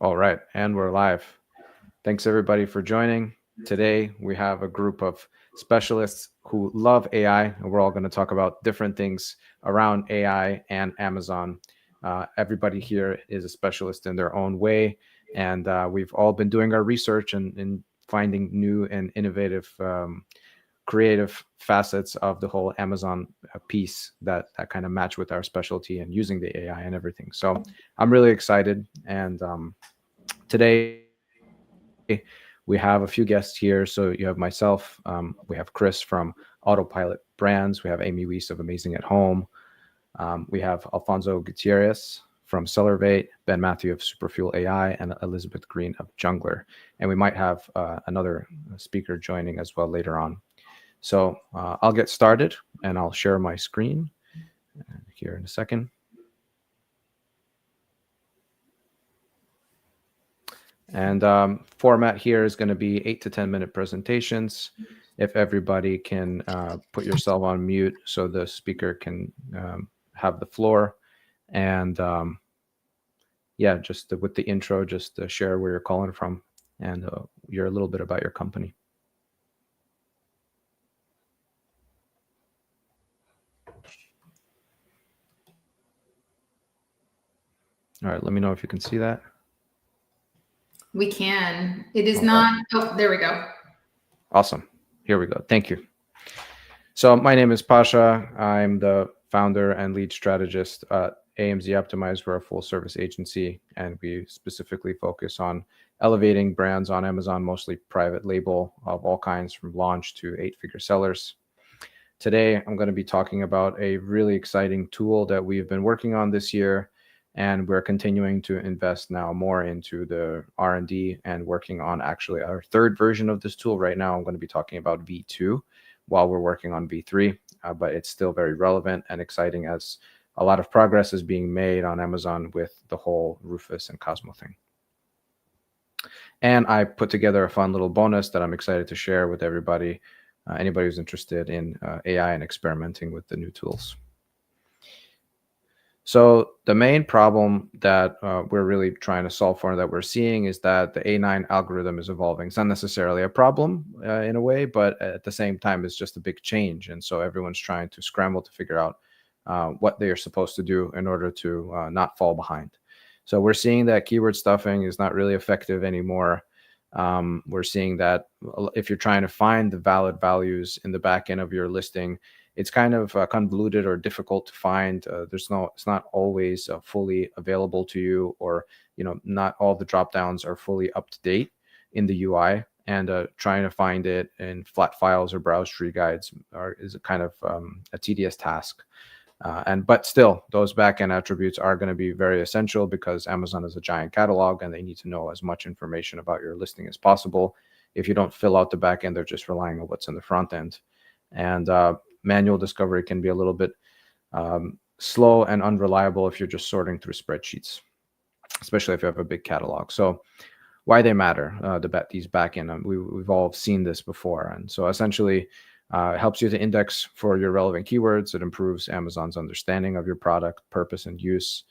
All right, and we're live. Thanks everybody for joining. Today we have a group of specialists who love AI, and we're all going to talk about different things around AI and Amazon. Everybody here is a specialist in their own way, and we've all been doing our research and finding new and innovative creative facets of the whole Amazon piece that kind of match with our specialty and using the AI and everything. So I'm really excited. And today we have a few guests here. So you have myself, we have Chris from Autopilot Brands, we have Amy Weiss of Amazing at Home, we have Alfonso Gutierrez from Sellervate, Ben Mathew of Superfuel AI, and Elizabeth Greene of Junglr. And we might have another speaker joining as well later on. So I'll get started and I'll share my screen here in a second. And format here is going to be 8 to 10 minute presentations. If everybody can put yourself on mute so the speaker can have the floor. And yeah, just with the intro, just share where you're calling from and you're a little bit about your company. All right, let me know if you can see that. We can. It is not. Oh, there we go. Awesome. Here we go. Thank you. So my name is Pasha. I'm the founder and lead strategist at AMZ Optimize. We're a full service agency, and we specifically focus on elevating brands on Amazon, mostly private label of all kinds, from launch to 8-figure sellers. Today, I'm going to be talking about a really exciting tool that we've been working on this year, and we're continuing to invest now more into the R&D and working on actually our third version of this tool. Right now, I'm going to be talking about V2 while we're working on V3, but it's still very relevant and exciting as a lot of progress is being made on Amazon with the whole Rufus and Cosmo thing. And I put together a fun little bonus that I'm excited to share with everybody, anybody who's interested in AI and experimenting with the new tools. So the main problem that we're really trying to solve for, that we're seeing, is that the A9 algorithm is evolving. It's not necessarily a problem in a way, but at the same time, it's just a big change. And so everyone's trying to scramble to figure out what they are supposed to do in order to not fall behind. So we're seeing that keyword stuffing is not really effective anymore. We're seeing that if you're trying to find the valid values in the back end of your listing, it's kind of convoluted or difficult to find. It's not always fully available to you, or not all the drop downs are fully up to date in the UI. And trying to find it in flat files or browse tree guides is a kind of a tedious task. But still, those backend attributes are going to be very essential because Amazon is a giant catalog and they need to know as much information about your listing as possible. If you don't fill out the backend, they're just relying on what's in the front end. And manual discovery can be a little bit slow and unreliable if you're just sorting through spreadsheets, especially if you have a big catalog. So why they matter, these backend, we've all seen this before. And so essentially, it helps you to index for your relevant keywords. It improves Amazon's understanding of your product, purpose, and use,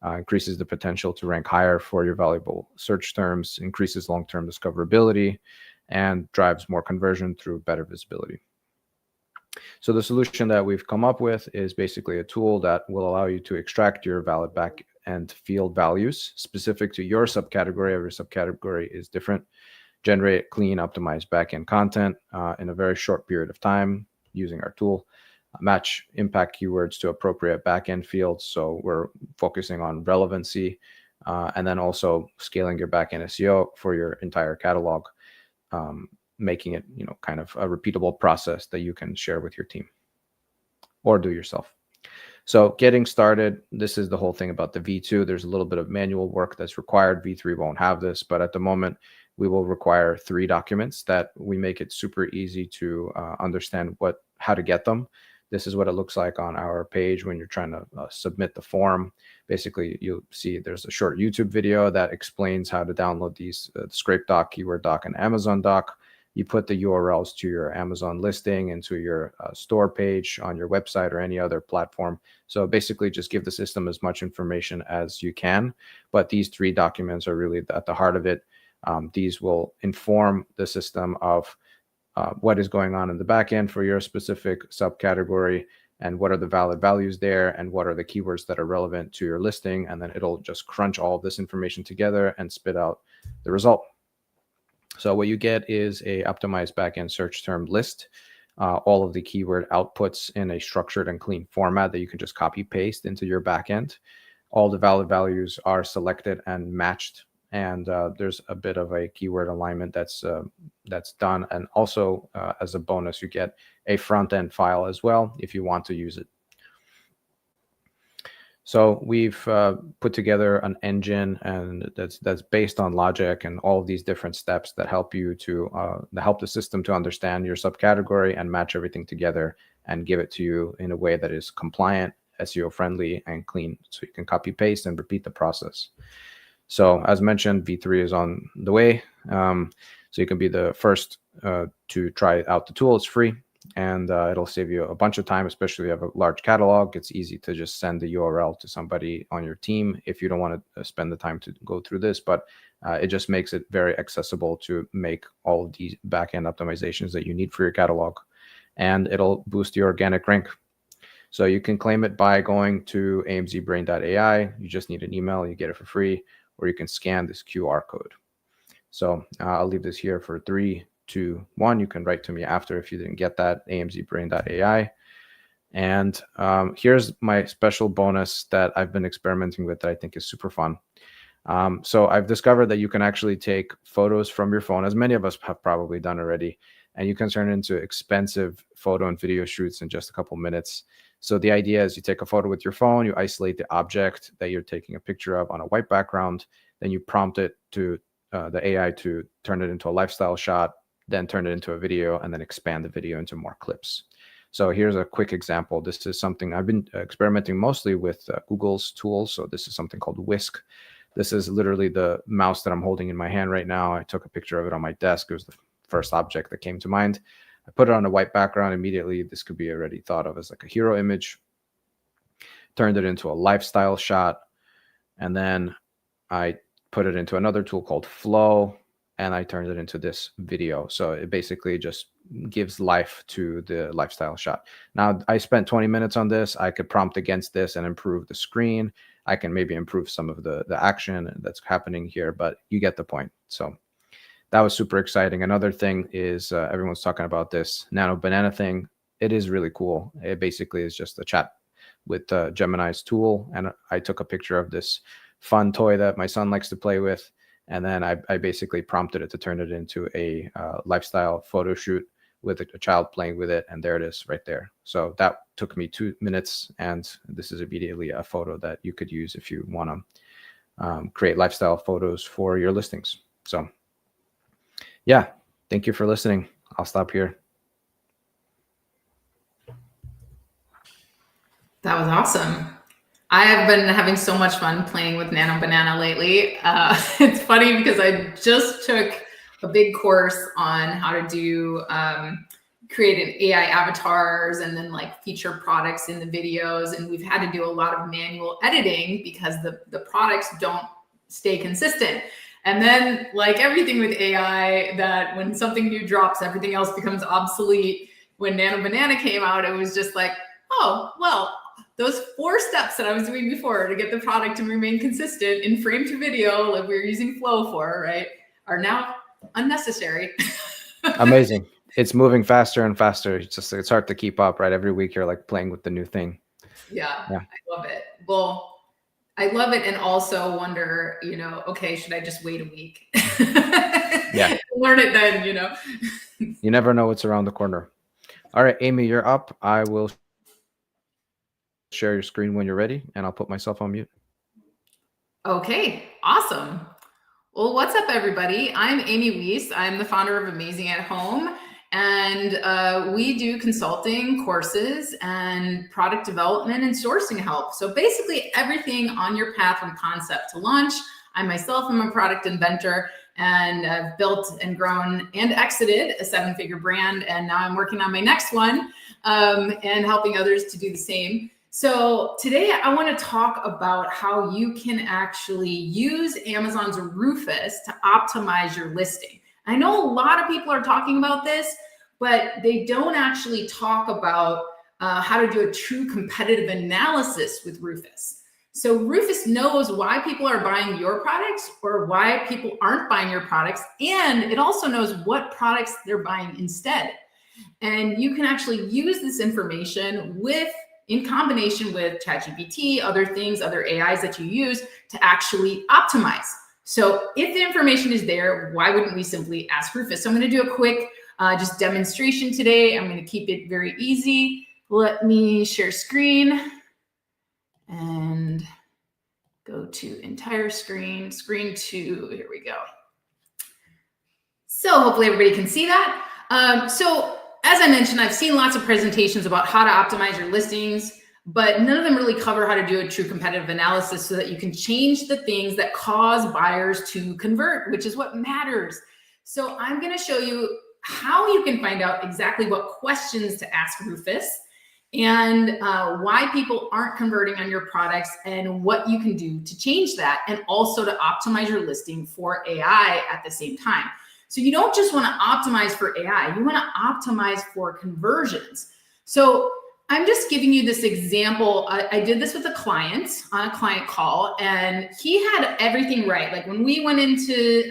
increases the potential to rank higher for your valuable search terms, increases long-term discoverability, and drives more conversion through better visibility. So the solution that we've come up with is basically a tool that will allow you to extract your valid back-end field values specific to your subcategory. Every subcategory is different. Generate clean, optimized back-end content in a very short period of time using our tool. Match impact keywords to appropriate back-end fields. So we're focusing on relevancy and then also scaling your back-end SEO for your entire catalog, making it kind of a repeatable process that you can share with your team or do yourself. So getting started, this is the whole thing about the V2. There's a little bit of manual work that's required. V3 won't have this, but at the moment, we will require 3 documents that we make it super easy to understand how to get them. This is what it looks like on our page when you're trying to submit the form. Basically, you'll see there's a short YouTube video that explains how to download these scrape doc, keyword doc, and Amazon doc. you put the URLs to your Amazon listing into your store page on your website or any other platform. So basically just give the system as much information as you can. But these 3 documents are really at the heart of it. These will inform the system of what is going on in the backend for your specific subcategory, and what are the valid values there, and what are the keywords that are relevant to your listing. And then it'll just crunch all of this information together and spit out the result. So what you get is a optimized backend search term list, all of the keyword outputs in a structured and clean format that you can just copy paste into your backend. All the valid values are selected and matched, and there's a bit of a keyword alignment that's done. And also, as a bonus, you get a front end file as well if you want to use it. So we've put together an engine, and that's based on logic and all of these different steps that help you to help the system to understand your subcategory and match everything together and give it to you in a way that is compliant, SEO friendly, and clean, so you can copy paste and repeat the process. So as mentioned, V3 is on the way. So you can be the first to try out the tool. It's free, and it'll save you a bunch of time, especially if you have a large catalog. It's easy to just send the URL to somebody on your team if you don't want to spend the time to go through this. But it just makes it very accessible to make all of these backend optimizations that you need for your catalog. And it'll boost your organic rank. So you can claim it by going to amzbrain.ai. You just need an email, you get it for free, or you can scan this QR code. So I'll leave this here for 3, 2, 1. You can write to me after if you didn't get that, amzbrain.ai. And here's my special bonus that I've been experimenting with that I think is super fun. So I've discovered that you can actually take photos from your phone, as many of us have probably done already, and you can turn it into expensive photo and video shoots in just a couple minutes. So the idea is you take a photo with your phone, you isolate the object that you're taking a picture of on a white background, then you prompt it to the AI to turn it into a lifestyle shot, then turn it into a video, and then expand the video into more clips. So here's a quick example. This is something I've been experimenting mostly with Google's tools. So this is something called Whisk. This is literally the mouse that I'm holding in my hand right now. I took a picture of it on my desk. It was the first object that came to mind. I put it on a white background immediately. This could be already thought of as like a hero image. Turned it into a lifestyle shot. And then I put it into another tool called Flow, and I turned it into this video. So it basically just gives life to the lifestyle shot. Now, I spent 20 minutes on this. I could prompt against this and improve the screen. I can maybe improve some of the action that's happening here, but you get the point. So that was super exciting. Another thing is everyone's talking about this Nano Banana thing. It is really cool. It basically is just a chat with Gemini's tool. And I took a picture of this fun toy that my son likes to play with. And then I basically prompted it to turn it into a lifestyle photo shoot with a child playing with it. And there it is right there. So that took me 2 minutes. And this is immediately a photo that you could use if you want to create lifestyle photos for your listings. So yeah, thank you for listening. I'll stop here. That was awesome. I have been having so much fun playing with Nano Banana lately. It's funny because I just took a big course on how to do create AI avatars and then like feature products in the videos. And we've had to do a lot of manual editing because the products don't stay consistent. And then like everything with AI, that when something new drops, everything else becomes obsolete. When Nano Banana came out, it was just like, oh, well, those 4 steps that I was doing before to get the product to remain consistent in frame to video, like we were using Flow for, right, are now unnecessary. Amazing. It's moving faster and faster. It's hard to keep up, right? Every week you're like playing with the new thing. Yeah. I love it. Well, I love it, and also wonder, okay, should I just wait a week? Yeah. Learn it then, You never know what's around the corner. All right, Amy, you're up. I will share your screen when you're ready, and I'll put myself on mute. Okay, awesome. Well, what's up, everybody? I'm Amy Weiss. I'm the founder of Amazing at Home, and we do consulting, courses, and product development and sourcing help. So basically everything on your path from concept to launch. I myself am a product inventor, and I've built and grown and exited a 7-figure brand. And now I'm working on my next one and helping others to do the same. So today I want to talk about how you can actually use Amazon's Rufus to optimize your listing. I know a lot of people are talking about this, but they don't actually talk about how to do a true competitive analysis with Rufus. So Rufus knows why people are buying your products or why people aren't buying your products. And it also knows what products they're buying instead. And you can actually use this information in combination with ChatGPT, other things, other AIs that you use to actually optimize. So if the information is there, why wouldn't we simply ask Rufus? So I'm going to do a quick just demonstration today. I'm going to keep it very easy. Let me share screen and go to entire screen 2. Here we go. So hopefully everybody can see that. So as I mentioned, I've seen lots of presentations about how to optimize your listings, but none of them really cover how to do a true competitive analysis so that you can change the things that cause buyers to convert, which is what matters. So I'm going to show you how you can find out exactly what questions to ask Rufus and why people aren't converting on your products and what you can do to change that, and also to optimize your listing for AI at the same time. So you don't just want to optimize for AI, you want to optimize for conversions. So I'm just giving you this example. I did this with a client on a client call, and he had everything right. Like when we went into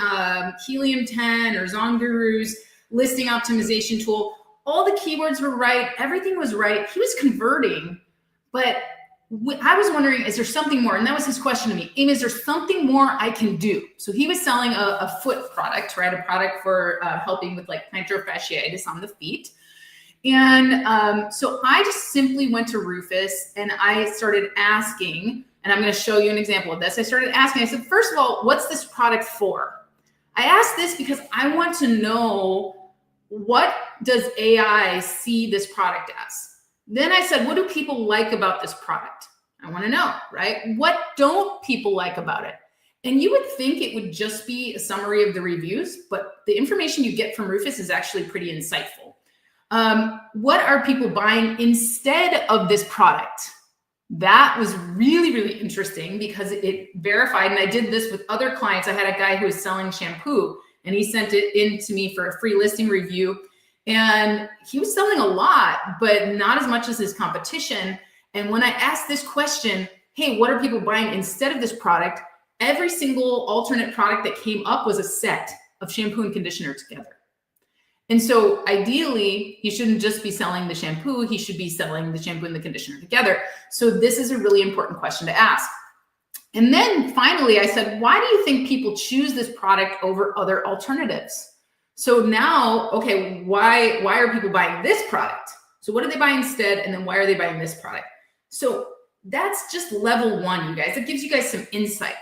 Helium 10 or Zonguru's listing optimization tool, all the keywords were right. Everything was right. He was converting, but I was wondering, is there something more? And that was his question to me. Amy, is there something more I can do? So he was selling a foot product, right? A product for helping with like plantar fasciitis on the feet. And so I just simply went to Rufus and I started asking, and I'm going to show you an example of this. I started asking, I said, first of all, what's this product for? I asked this because I want to know, what does AI see this product as? Then I said, what do people like about this product? I want to know, right? What don't people like about it? And you would think it would just be a summary of the reviews, but the information you get from Rufus is actually pretty insightful. What are people buying instead of this product? That was really, really interesting because it verified, and I did this with other clients. I had a guy who was selling shampoo, and he sent it in to me for a free listing review. And he was selling a lot, but not as much as his competition. And when I asked this question, hey, what are people buying instead of this product? Every single alternate product that came up was a set of shampoo and conditioner together. And so ideally, he shouldn't just be selling the shampoo. He should be selling the shampoo and the conditioner together. So this is a really important question to ask. And then finally, I said, why do you think people choose this product over other alternatives? So now, okay, why are people buying this product? So what do they buy instead? And then why are they buying this product? So that's just level 1, you guys. It gives you guys some insight.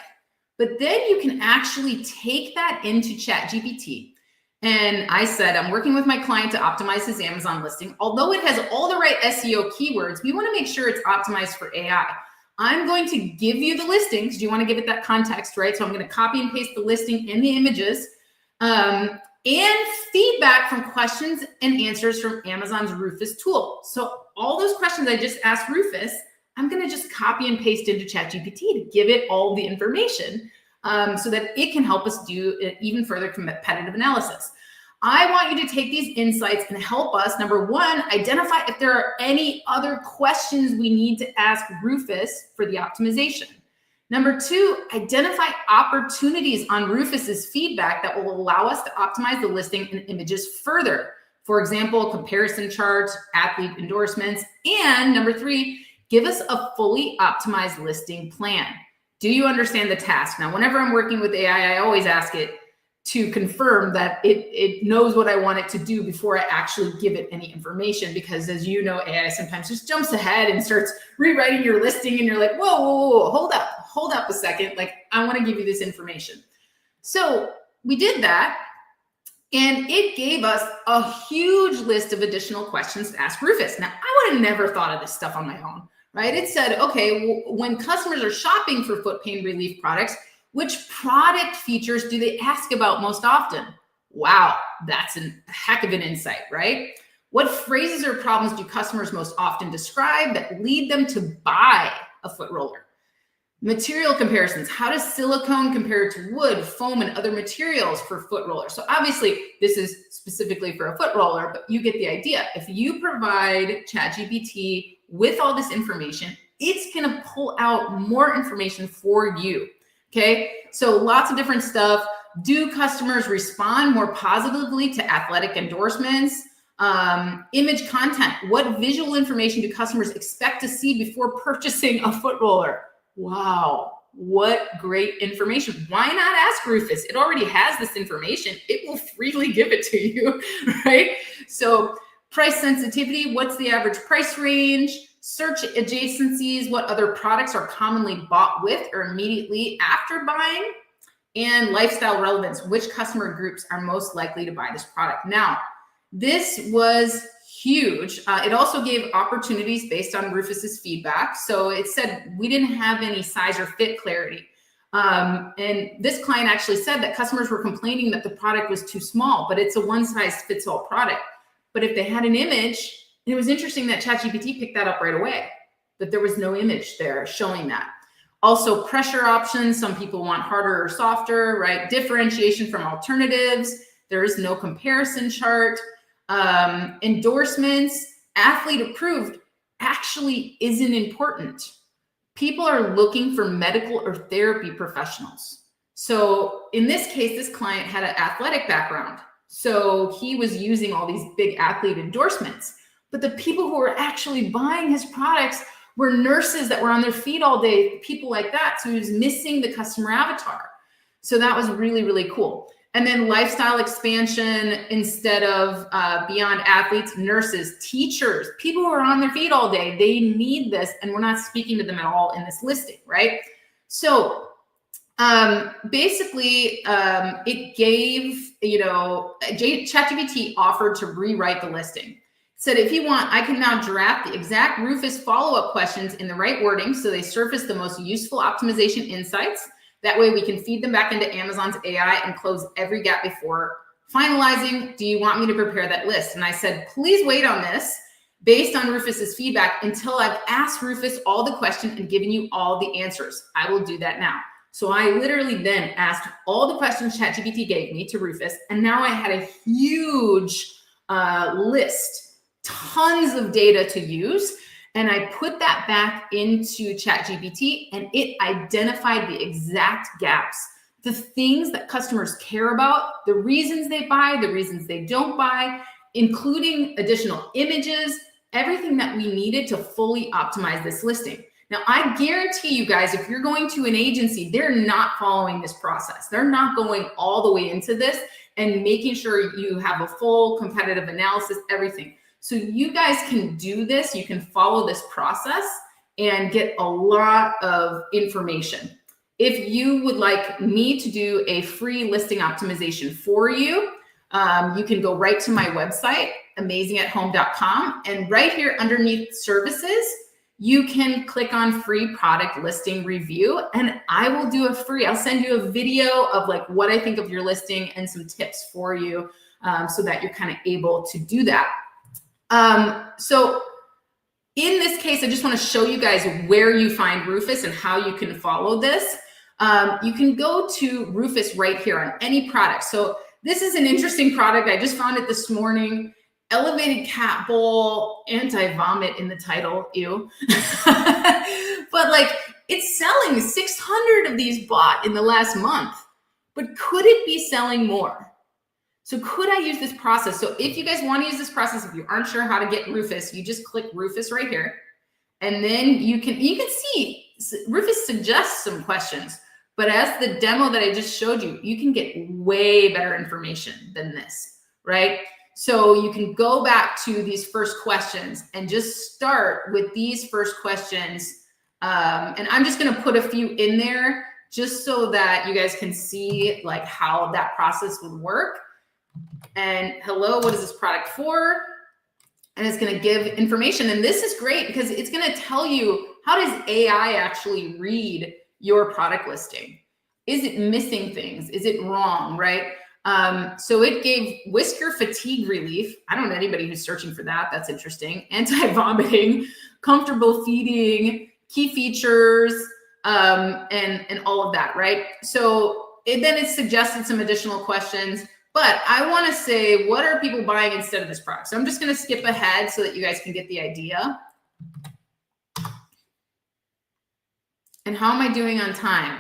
But then you can actually take that into ChatGPT. And I said, I'm working with my client to optimize his Amazon listing. Although it has all the right SEO keywords, we want to make sure it's optimized for AI. I'm going to give you the listings. Do you want to give it that context, right? So I'm going to copy and paste the listing and the images. And feedback from questions and answers from Amazon's Rufus tool. So all those questions I just asked Rufus, I'm going to just copy and paste into ChatGPT to give it all the information so that it can help us do an even further competitive analysis. I want you to take these insights and help us, number 1, identify if there are any other questions we need to ask Rufus for the optimization. Number 2, identify opportunities on Rufus's feedback that will allow us to optimize the listing and images further. For example, comparison charts, athlete endorsements, and number 3, give us a fully optimized listing plan. Do you understand the task? Now, whenever I'm working with AI, I always ask it to confirm that it knows what I want it to do before I actually give it any information. Because as you know, AI sometimes just jumps ahead and starts rewriting your listing and you're like, whoa, hold up a second. Like, I want to give you this information. So we did that, and it gave us a huge list of additional questions to ask Rufus. Now, I would have never thought of this stuff on my own, right? It said, okay, when customers are shopping for foot pain relief products, Which product features do they ask about most often? Wow, that's a heck of an insight, right? What phrases or problems do customers most often describe that lead them to buy a foot roller? Material comparisons. How does silicone compare to wood, foam, and other materials for foot rollers? So obviously, this is specifically for a foot roller, but you get the idea. If you provide ChatGPT with all this information, it's going to pull out more information for you. Okay, so lots of different stuff. Do customers respond more positively to athletic endorsements? Image content. What visual information do customers expect to see before purchasing a foot roller? Wow, what great information. Why not ask Rufus? It already has this information. It will freely give it to you, right? So price sensitivity, what's the average price range? Search adjacencies, what other products are commonly bought with or immediately after buying? And lifestyle relevance, which customer groups are most likely to buy this product? Now, this was huge. It also gave opportunities based on Rufus's feedback. So it said we didn't have any size or fit clarity. And this client actually said that customers were complaining that the product was too small, but it's a one size fits all product. But if they had an image, and it was interesting that ChatGPT picked that up right away, but there was no image there showing that. Also pressure options. Some people want harder or softer, right? Differentiation from alternatives. There is no comparison chart. Endorsements, athlete approved actually isn't important. People are looking for medical or therapy professionals. So in this case, this client had an athletic background. So he was using all these big athlete endorsements. But the people who were actually buying his products were nurses that were on their feet all day, people like that. So he was missing the customer avatar. So that was really, really cool. And then lifestyle expansion, instead of beyond athletes, nurses, teachers, people who are on their feet all day, they need this, and we're not speaking to them at all in this listing, right? So basically, it gave, ChatGPT offered to rewrite the listing. It said, if you want, I can now draft the exact Rufus follow-up questions in the right wording so they surface the most useful optimization insights. That way we can feed them back into Amazon's AI and close every gap before finalizing. Do you want me to prepare that list? And I said, please wait on this based on Rufus's feedback until I've asked Rufus all the questions and given you all the answers. I will do that now. So I literally then asked all the questions ChatGPT gave me to Rufus, and now I had a huge list, tons of data to use. And I put that back into ChatGPT, and it identified the exact gaps, the things that customers care about, the reasons they buy, the reasons they don't buy, including additional images, everything that we needed to fully optimize this listing. Now, I guarantee you guys, if you're going to an agency, they're not following this process. They're not going all the way into this and making sure you have a full competitive analysis, everything. So you guys can do this. You can follow this process and get a lot of information. If you would like me to do a free listing optimization for you, you can go right to my website, amazingathome.com. And right here underneath services, you can click on free product listing review, and I will do I'll send you a video of like what I think of your listing and some tips for you so that you're kind of able to do that. So in this case, I just want to show you guys where you find Rufus and how you can follow this. You can go to Rufus right here on any product. So this is an interesting product. I just found it this morning. Elevated cat bowl, anti-vomit in the title, ew. But like it's selling 600 of these bought in the last month, but could it be selling more? So could I use this process? So if you guys want to use this process, if you aren't sure how to get Rufus, you just click Rufus right here. And then you can see Rufus suggests some questions, but as the demo that I just showed you, you can get way better information than this, right? So you can go back to these first questions and just start with these first questions. And I'm just going to put a few in there just so that you guys can see like how that process would work. And hello, what is this product for? And it's going to give information. And this is great because it's going to tell you, how does AI actually read your product listing? Is it missing things? Is it wrong, right? So it gave whisker fatigue relief. I don't know anybody who's searching for that. That's interesting. Anti-vomiting, comfortable feeding, key features, and all of that, right? So then it suggested some additional questions. But I want to say, what are people buying instead of this product? So I'm just going to skip ahead so that you guys can get the idea. And how am I doing on time?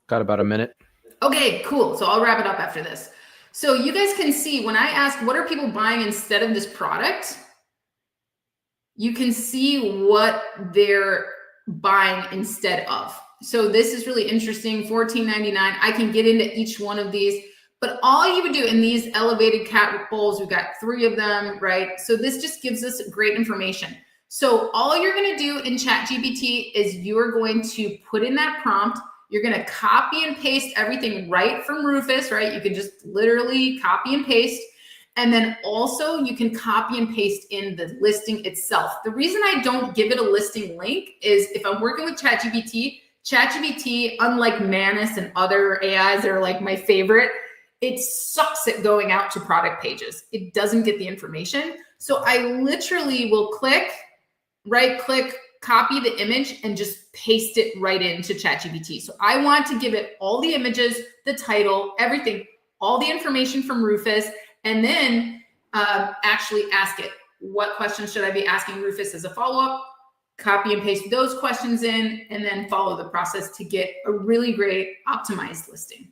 Got about a minute. Okay, cool. So I'll wrap it up after this. So you guys can see when I ask, what are people buying instead of this product? You can see what they're buying instead of. So this is really interesting. $14.99. I can get into each one of these, but all you would do in these elevated cat bowls, we've got 3 of them, right? So this just gives us great information. So all you're going to do in ChatGPT is you're going to put in that prompt. You're going to copy and paste everything right from Rufus, right? You can just literally copy and paste. And then also you can copy and paste in the listing itself. The reason I don't give it a listing link is if I'm working with ChatGPT, unlike Manus and other AIs that are like my favorite, it sucks at going out to product pages. It doesn't get the information. So I literally will right click, copy the image and just paste it right into ChatGPT. So I want to give it all the images, the title, everything, all the information from Rufus, and then actually ask it, what questions should I be asking Rufus as a follow-up? Copy and paste those questions in, and then follow the process to get a really great optimized listing.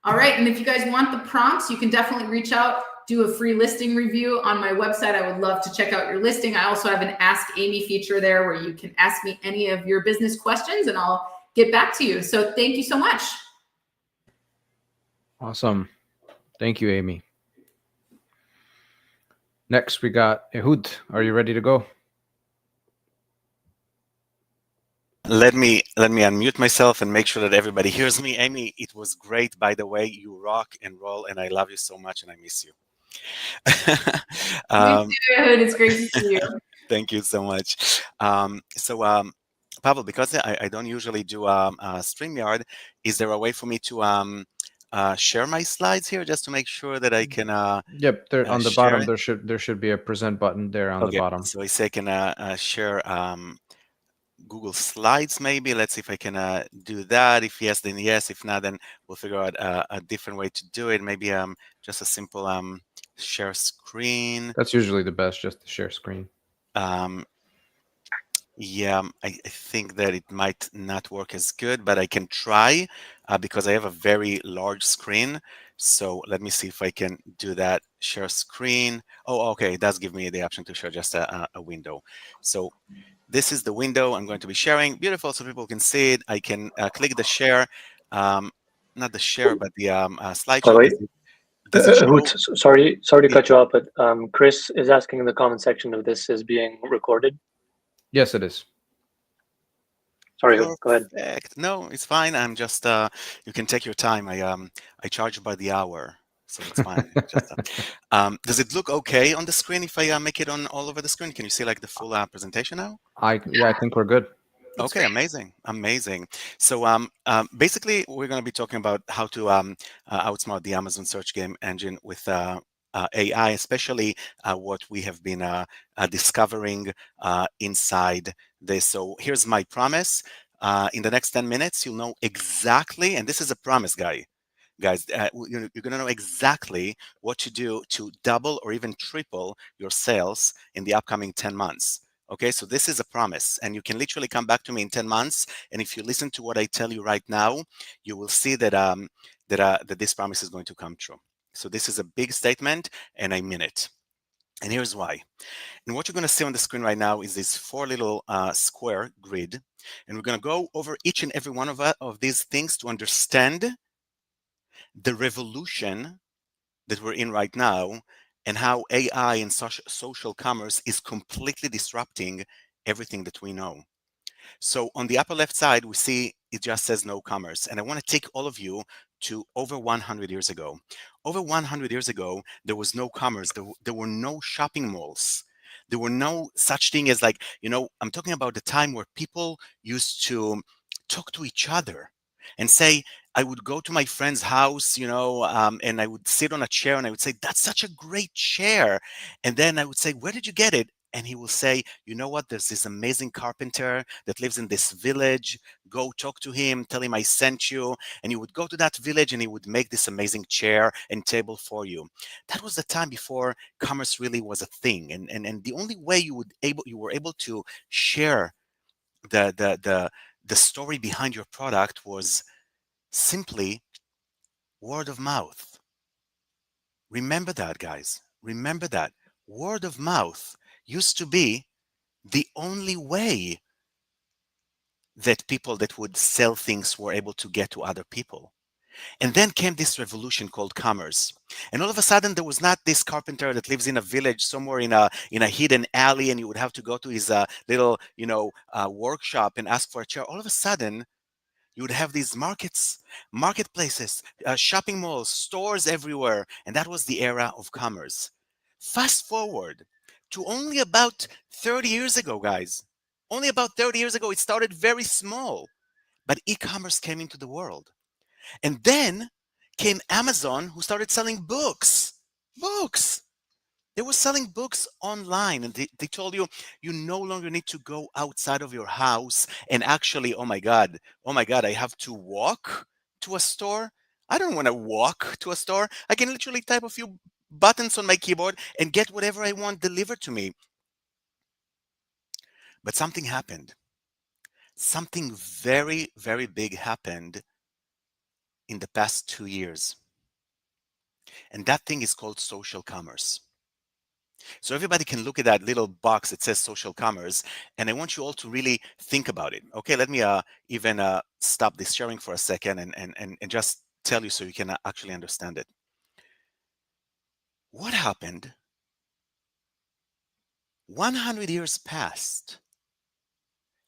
All right, and if you guys want the prompts, you can definitely reach out, do a free listing review on my website. I would love to check out your listing. I also have an Ask Amy feature there where you can ask me any of your business questions and I'll get back to you. So thank you so much. Awesome. Thank you, Amy. Next, we got Ehud. Are you ready to go? Let me unmute myself and make sure that everybody hears me. Amy, it was great. By the way, you rock and roll, and I love you so much, and I miss you. You too, Ehud. It's great to see you. Thank you so much. Pavel, because I don't usually do StreamYard, is there a way for me to share my slides here just to make sure that I can? Yep, they're on the bottom. There should be a present button there on the bottom. So I say I can share Google Slides maybe. Let's see if I can do that. If yes, then yes. If not, then we'll figure out a different way to do it. Maybe just a simple share screen. That's usually the best, just to share screen. Yeah, I think that it might not work as good, but I can try because I have a very large screen. So let me see if I can do that. Share screen. Oh, okay. It does give me the option to share just a window. So this is the window I'm going to be sharing. Beautiful, so people can see it. I can click the share, not the share, but the slideshow. Sorry to cut you off, but Chris is asking in the comment section if this is being recorded. Yes, it is. Sorry, go ahead. No, it's fine. I'm just you can take your time. I charge by the hour, so it's fine. Does it look okay on the screen if I make it on all over the screen? Can you see like the full presentation now? I think we're good. Okay, amazing. So basically, we're going to be talking about how to outsmart the Amazon search game engine with AI, especially what we have been discovering inside this. So here's my promise. In the next 10 minutes, you'll know exactly, and this is a promise, guys, you're going to know exactly what to do to double or even triple your sales in the upcoming 10 months. Okay, so this is a promise, and you can literally come back to me in 10 months. And if you listen to what I tell you right now, you will see that that this promise is going to come true. So this is a big statement, and I mean it. And here's why. And what you're going to see on the screen right now is this 4 little square grid, and we're going to go over each and every one of these things to understand the revolution that we're in right now, and how AI and social commerce is completely disrupting everything that we know. So on the upper left side, we see it just says no commerce. And I want to take all of you to over 100 years ago. Over 100 years ago, there was no commerce. There were no shopping malls. There were no such thing as like, I'm talking about the time where people used to talk to each other and say, I would go to my friend's house, and I would sit on a chair and I would say, that's such a great chair. And then I would say, where did you get it? And he will say, you know what? There's this amazing carpenter that lives in this village. Go talk to him, tell him I sent you. And you would go to that village and he would make this amazing chair and table for you. That was the time before commerce really was a thing. And the only way you were able to share the story behind your product was simply word of mouth. Remember that, guys. Remember that. Word of mouth used to be the only way that people that would sell things were able to get to other people. And then came this revolution called commerce. And all of a sudden, there was not this carpenter that lives in a village somewhere in a hidden alley, and you would have to go to his little, workshop and ask for a chair. All of a sudden, you would have these marketplaces, shopping malls, stores everywhere. And that was the era of commerce. Fast forward to only about 30 years ago, guys. Only about 30 years ago, it started very small. But e-commerce came into the world. And then came Amazon, who started selling books. Books. They were selling books online, and they told you no longer need to go outside of your house and actually, oh my God, I have to walk to a store. I don't want to walk to a store. I can literally type a few buttons on my keyboard and get whatever I want delivered to me. But something happened. Something very, very big happened in the past 2 years. And that thing is called social commerce. So everybody can look at that little box that says social commerce, and I want you all to really think about it. Okay, let me even stop this sharing for a second and just tell you so you can actually understand it. What happened? 100 years passed,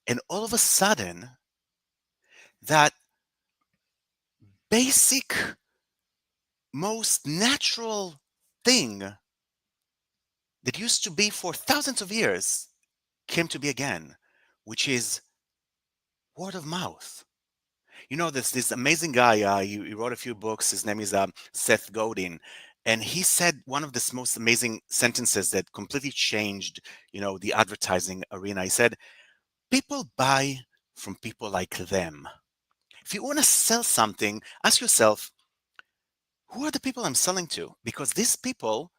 and all of a sudden, that basic, most natural thing that used to be for thousands of years came to be again, which is word of mouth. There's this amazing guy. He wrote a few books. His name is Seth Godin, and he said one of the most amazing sentences that completely changed, the advertising arena. He said, "People buy from people like them." If you want to sell something, ask yourself, who are the people I'm selling to? Because these people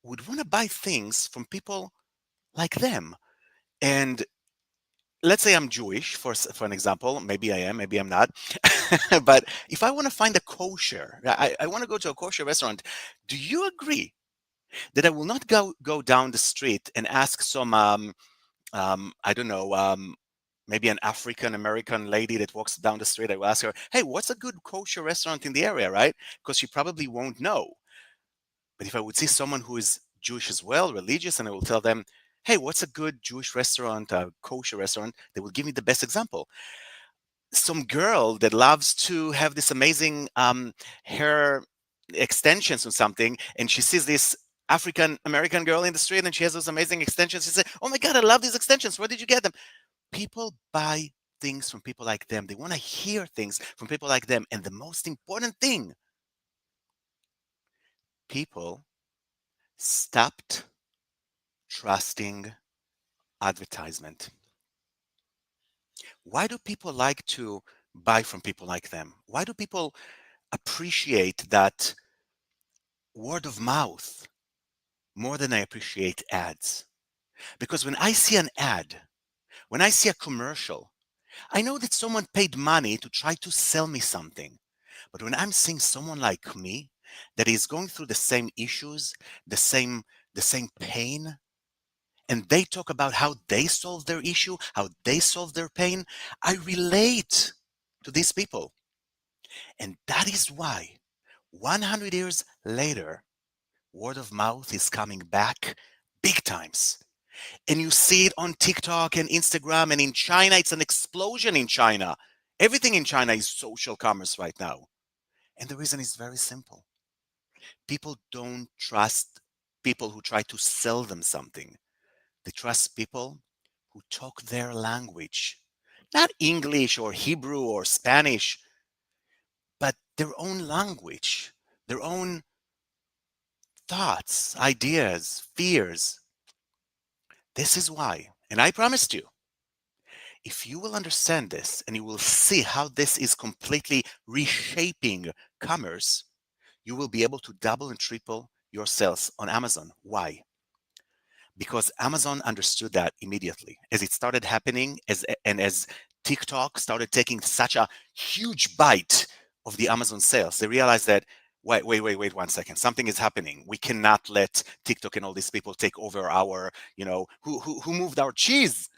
would want to buy things from people like them. And let's say I'm Jewish, for an example. Maybe I am, maybe I'm not. But if I want to find a kosher, I want to go to a kosher restaurant, do you agree that I will not go down the street and ask some, I don't know, maybe an African American lady that walks down the street, I will ask her, hey, what's a good kosher restaurant in the area, right? Because she probably won't know. But if I would see someone who is Jewish as well, religious, and I will tell them, hey, what's a good Jewish restaurant, a kosher restaurant, they will give me the best example. Some girl that loves to have this amazing hair extensions or something, and she sees this African American girl in the street and she has those amazing extensions. She says, oh my God, I love these extensions. Where did you get them? People buy things from people like them. They want to hear things from people like them. And the most important thing, people stopped trusting advertisement. Why do people like to buy from people like them? Why do people appreciate that word of mouth more than I appreciate ads? Because when I see an ad, when I see a commercial, I know that someone paid money to try to sell me something. But when I'm seeing someone like me that is going through the same issues, the same pain, and they talk about how they solve their issue, how they solve their pain, I relate to these people. And that is why 100 years later, word of mouth is coming back big times. And you see it on TikTok and Instagram, and in China, it's an explosion in China. Everything in China is social commerce right now. And the reason is very simple. People don't trust people who try to sell them something. They trust people who talk their language, not English or Hebrew or Spanish, but their own language, their own thoughts, ideas, fears. This is why, and I promised you, if you will understand this and you will see how this is completely reshaping commerce, you will be able to double and triple your sales on Amazon. Why? Because Amazon understood that immediately as it started happening, as TikTok started taking such a huge bite of the Amazon sales. They realized that wait 1 second, something is happening. We cannot let TikTok and all these people take over our, who moved our cheese.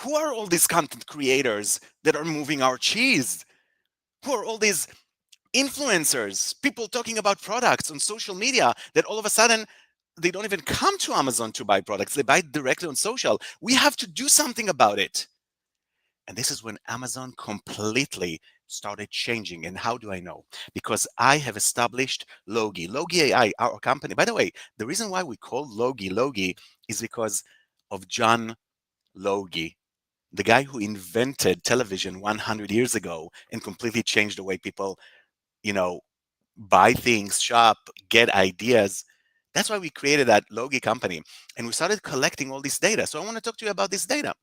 Who are all these content creators that are moving our cheese? Who are all these influencers, people talking about products on social media that all of a sudden they don't even come to Amazon to buy products. They buy directly on social. We have to do something about it. And this is when Amazon completely started changing. And how do I know? Because I have established Logie. Logie AI, our company. By the way, the reason why we call Logie is because of John Logie, the guy who invented television 100 years ago and completely changed the way people, buy things, shop, get ideas. That's why we created that Logie company. And we started collecting all this data. So I want to talk to you about this data.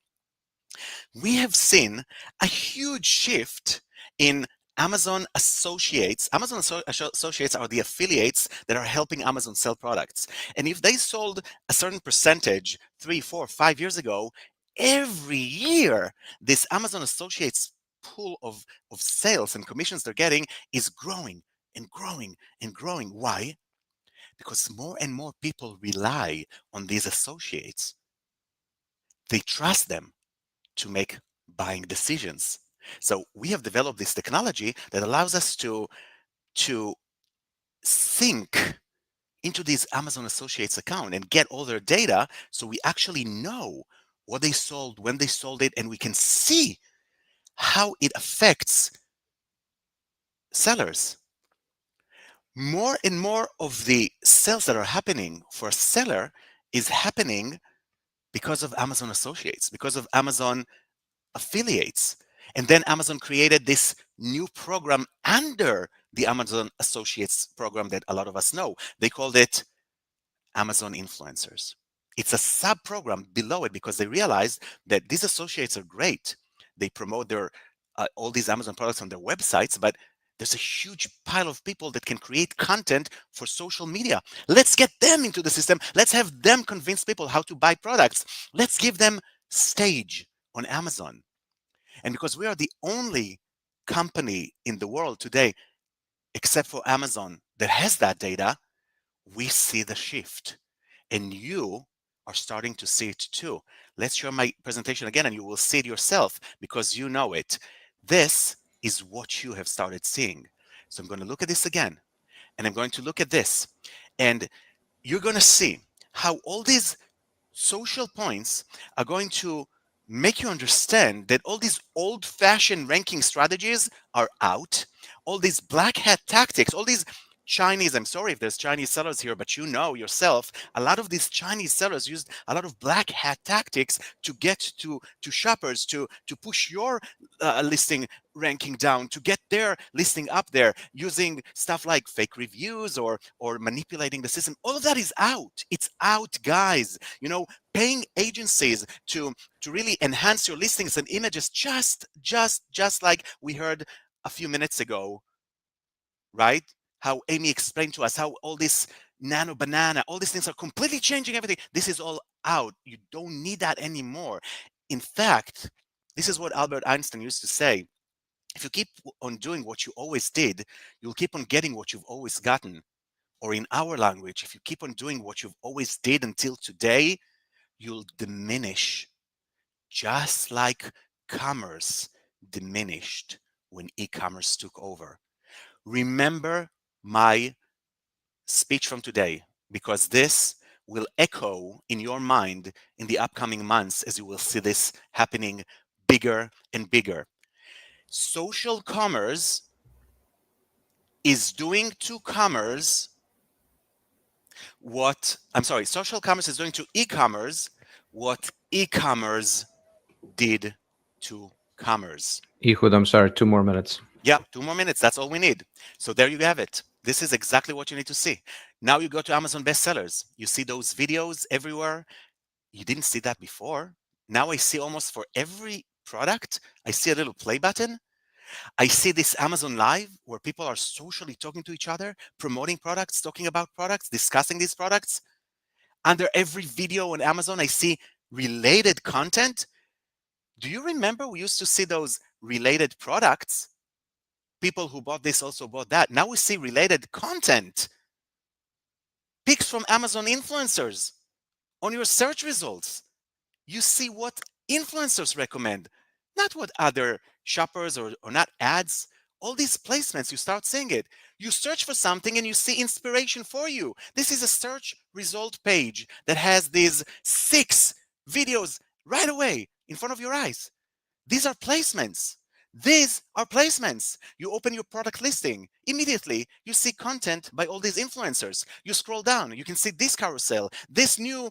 We have seen a huge shift in Amazon associates. Associates are the affiliates that are helping Amazon sell products. And if they sold a certain percentage 3, 4, 5 years ago, every year this Amazon associates pool of sales and commissions they're getting is growing and growing and growing. Why? Because more and more people rely on these associates. They trust them to make buying decisions. So we have developed this technology that allows us to sync into these Amazon Associates account and get all their data, so we actually know what they sold, when they sold it, and we can see how it affects sellers. More and more of the sales that are happening for a seller is happening because of Amazon Associates, because of Amazon affiliates. And then Amazon created this new program under the Amazon Associates program that a lot of us know. They called it Amazon Influencers. It's a sub-program below it because they realized that these associates are great. They promote their all these Amazon products on their websites, but there's a huge pile of people that can create content for social media. Let's get them into the system. Let's have them convince people how to buy products. Let's give them stage on Amazon. And because we are the only company in the world today, except for Amazon, that has that data, we see the shift. And you are starting to see it too. Let's share my presentation again and you will see it yourself because you know it. This is what you have started seeing. So I'm going to look at this again and I'm going to look at this. And you're going to see how all these social points are going to make you understand that all these old-fashioned ranking strategies are out. All these black hat tactics, all these Chinese, I'm sorry if there's Chinese sellers here, but you know yourself, a lot of these Chinese sellers used a lot of black hat tactics to get to shoppers, to push your listing ranking down, to get their listing up there, using stuff like fake reviews or manipulating the system. All of that is out. It's out, guys. Paying agencies to really enhance your listings and images, just like we heard a few minutes ago, right? How Amy explained to us how all this nano banana, all these things are completely changing everything. This is all out. You don't need that anymore. In fact, this is what Albert Einstein used to say. If you keep on doing what you always did, you'll keep on getting what you've always gotten. Or in our language, if you keep on doing what you've always did until today, you'll diminish. Just like commerce diminished when e-commerce took over. Remember my speech from today, because this will echo in your mind in the upcoming months as you will see this happening bigger and bigger. Social commerce is doing to commerce social commerce is doing to e-commerce what e-commerce did to commerce. Ehud, I'm sorry, 2 more minutes. Yeah, 2 more minutes. That's all we need. So there you have it. This is exactly what you need to see. Now you go to Amazon bestsellers. You see those videos everywhere. You didn't see that before. Now I see almost for every product, I see a little play button. I see this Amazon Live where people are socially talking to each other, promoting products, talking about products, discussing these products. Under every video on Amazon, I see related content. Do you remember we used to see those related products? People who bought this also bought that. Now we see related content. Picks from Amazon influencers on your search results. You see what influencers recommend, not what other shoppers or not ads. All these placements, you start seeing it. You search for something and you see inspiration for you. This is a search result page that has these 6 videos right away in front of your eyes. These are placements. These are placements. You open your product listing. Immediately, you see content by all these influencers. You scroll down. You can see this carousel, this new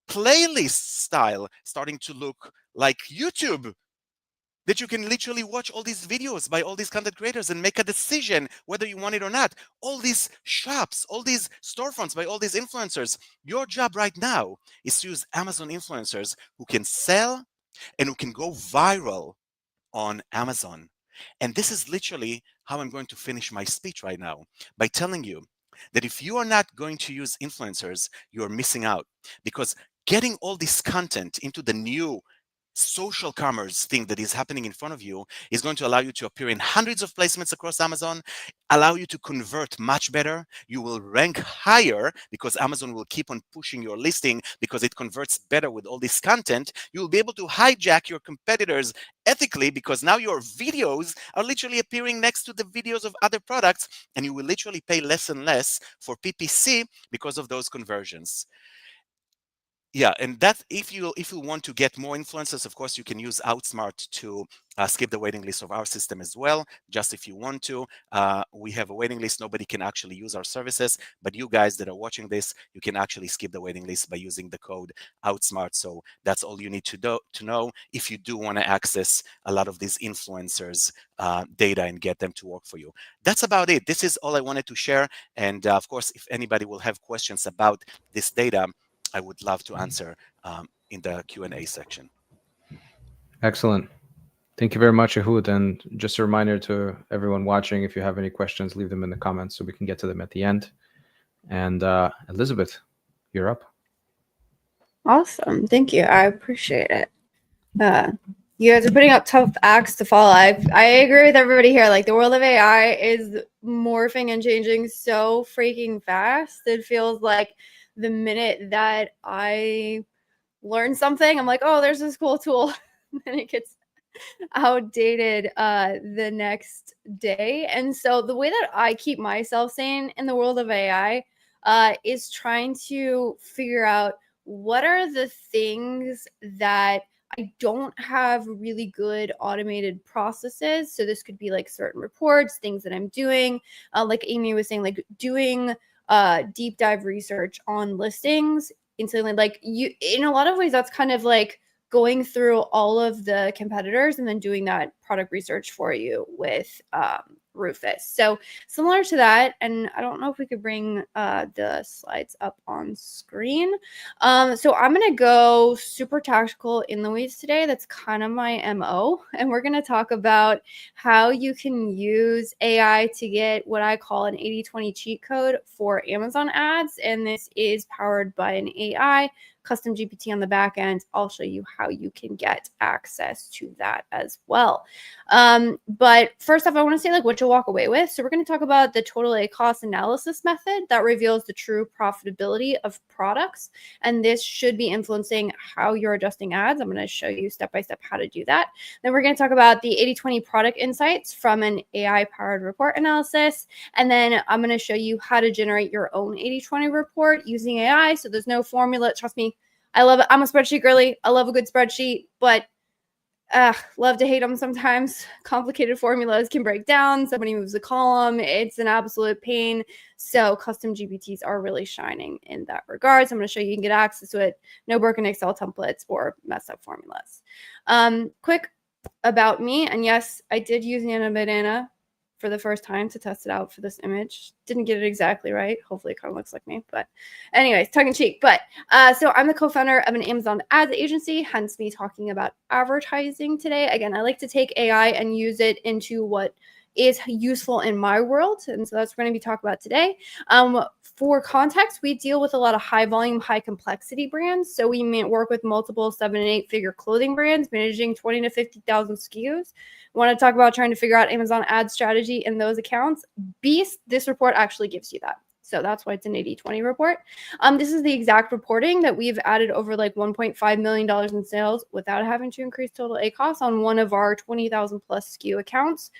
playlist style starting to look like YouTube, that you can literally watch all these videos by all these content creators and make a decision whether you want it or not. All these shops, all these storefronts by all these influencers. Your job right now is to use Amazon influencers who can sell and who can go viral on Amazon. And this is literally how I'm going to finish my speech right now, by telling you that if you are not going to use influencers, you're missing out, because getting all this content into the new social commerce thing that is happening in front of you is going to allow you to appear in hundreds of placements across Amazon, allow you to convert much better. You will rank higher because Amazon will keep on pushing your listing because it converts better with all this content. You will be able to hijack your competitors ethically because now your videos are literally appearing next to the videos of other products, and you will literally pay less and less for PPC because of those conversions. Yeah, and that if you want to get more influencers, of course, you can use Outsmart to skip the waiting list of our system as well. Just if you want to, we have a waiting list. Nobody can actually use our services, but you guys that are watching this, you can actually skip the waiting list by using the code Outsmart. So that's all you need to know if you do want to access a lot of these influencers' data and get them to work for you. That's about it. This is all I wanted to share. And of course, if anybody will have questions about this data, I would love to answer in the Q&A section. Excellent. Thank you very much, Ehud. And just a reminder to everyone watching, if you have any questions, leave them in the comments so we can get to them at the end. And Elizabeth, you're up. Awesome. Thank you. I appreciate it. You guys are putting up tough acts to follow. I agree with everybody here. Like, the world of AI is morphing and changing so freaking fast. It feels like the minute that I learn something, I'm like, oh, there's this cool tool. And it gets outdated the next day. And so the way that I keep myself sane in the world of AI is trying to figure out what are the things that I don't have really good automated processes. So this could be like certain reports, things that I'm doing, like Amy was saying, like doing deep dive research on listings instantly. Like, you, in a lot of ways, that's kind of like going through all of the competitors and then doing that product research for you with Rufus. So similar to that, and I don't know if we could bring the slides up on screen. So I'm going to go super tactical in the weeds today. That's kind of my MO. And we're going to talk about how you can use AI to get what I call an 80/20 cheat code for Amazon ads. And this is powered by an AI custom GPT on the back end. I'll show you how you can get access to that as well. But first off, I want to say like what you'll walk away with. So we're going to talk about the total A cost analysis method that reveals the true profitability of products. And this should be influencing how you're adjusting ads. I'm going to show you step by step how to do that. Then we're going to talk about the 80/20 product insights from an AI powered report analysis. And then I'm going to show you how to generate your own 80/20 report using AI. So there's no formula. Trust me, I love it. I'm a spreadsheet girly. I love a good spreadsheet, but Love to hate them sometimes. Complicated formulas can break down. Somebody moves a column. It's an absolute pain. So custom GPTs are really shining in that regard. So I'm going to show you can get access to it. No broken Excel templates or messed up formulas. Quick about me. And yes, I did use Nana Banana for the first time to test it out for this image. Didn't get it exactly right. Hopefully it kind of looks like me, but anyways, tongue in cheek. But so I'm the co-founder of an Amazon ads agency, hence me talking about advertising today. Again, I like to take AI and use it into what is useful in my world. And so that's what we're going to be talking about today. For context, we deal with a lot of high volume, high complexity brands. So we may work with multiple 7- and 8-figure clothing brands, managing 20 to 50,000 SKUs. Want to talk about trying to figure out Amazon ad strategy in those accounts? Beast, this report actually gives you that. So that's why it's an 80/20 report. This is the exact reporting that we've added over like $1.5 million in sales without having to increase total ACoS on one of our 20,000 plus SKU accounts.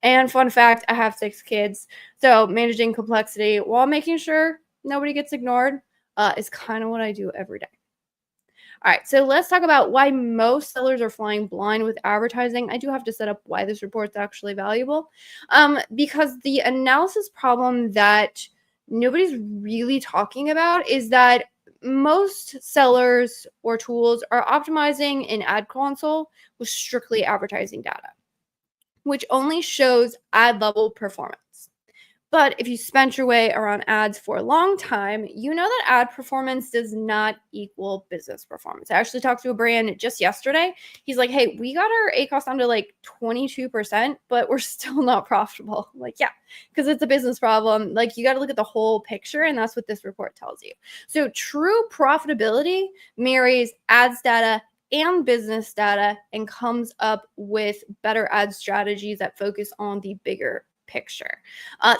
And fun fact, I have 6 kids. So managing complexity while making sure nobody gets ignored is kind of what I do every day. All right, so let's talk about why most sellers are flying blind with advertising. I do have to set up why this report is actually valuable, because the analysis problem that nobody's really talking about is that most sellers or tools are optimizing in ad console with strictly advertising data, which only shows ad level performance. But if you spent your way around ads for a long time, you know that ad performance does not equal business performance. I actually talked to a brand just yesterday. He's like, hey, we got our ACoS down to like 22%, but we're still not profitable. I'm like, yeah, because it's a business problem. Like, you got to look at the whole picture, and that's what this report tells you. So true profitability marries ads data and business data and comes up with better ad strategies that focus on the bigger picture.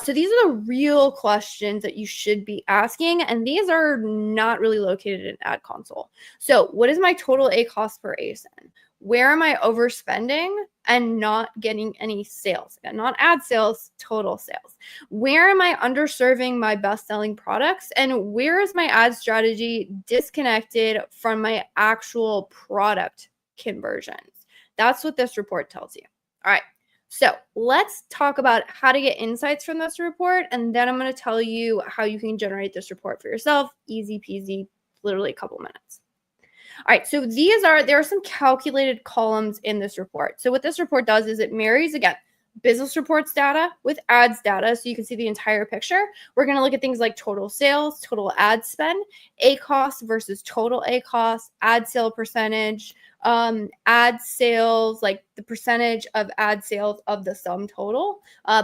So these are the real questions that you should be asking, and these are not really located in ad console. So what is my total ACoS per ASIN? Where am I overspending and not getting any sales? Again, not ad sales, total sales. Where am I underserving my best-selling products? And where is my ad strategy disconnected from my actual product conversions? That's what this report tells you. All right. So let's talk about how to get insights from this report, and then I'm going to tell you how you can generate this report for yourself. Easy peasy, literally a couple minutes. All right, so there are some calculated columns in this report. So what this report does is it marries, again, business reports data with ads data, so you can see the entire picture. We're going to look at things like total sales, total ad spend, ACoS versus total ACoS, ad sale percentage, ad sales, like the percentage of ad sales of the sum total,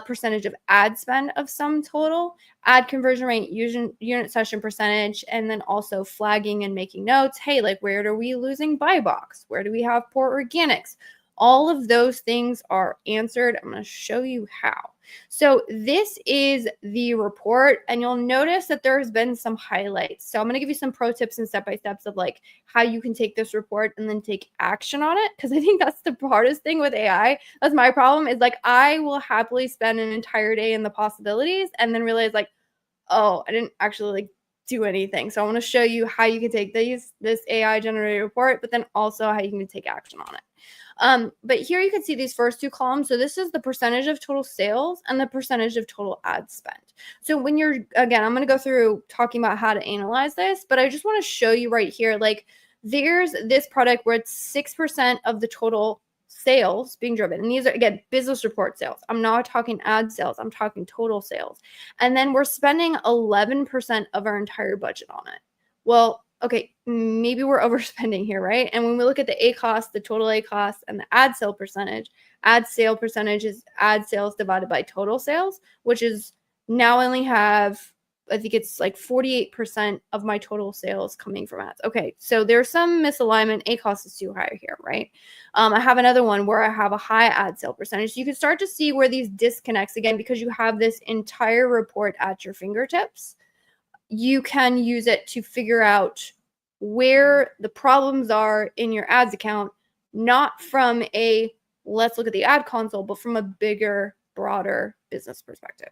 percentage of ad spend of sum total, ad conversion rate, unit session percentage, and then also flagging and making notes. Hey, like, where are we losing buy box? Where do we have poor organics? All of those things are answered. I'm going to show you how. So this is the report, and you'll notice that there's been some highlights. So I'm going to give you some pro tips and step-by-steps of like how you can take this report and then take action on it, because I think that's the hardest thing with AI. That's my problem, is like I will happily spend an entire day in the possibilities and then realize like, oh, I didn't actually like do anything. So I want to show you how you can take this AI generated report, but then also how you can take action on it. But here you can see these first 2 columns. So this is the percentage of total sales and the percentage of total ad spend. So when you're, again, I'm going to go through talking about how to analyze this, but I just want to show you right here, like there's this product where it's 6% of the total sales being driven. And these are, again, business report sales. I'm not talking ad sales. I'm talking total sales. And then we're spending 11% of our entire budget on it. Well, okay, maybe we're overspending here, right? And when we look at the ACoS, the total ACoS, and the ad sale percentage is ad sales divided by total sales, which is now only have, I think it's like 48% of my total sales coming from ads. Okay, so there's some misalignment. ACoS is too high here, right? I have another one where I have a high ad sale percentage. So you can start to see where these disconnects, again, because you have this entire report at your fingertips. You can use it to figure out where the problems are in your ads account, not from a let's look at the ad console, but from a bigger, broader business perspective.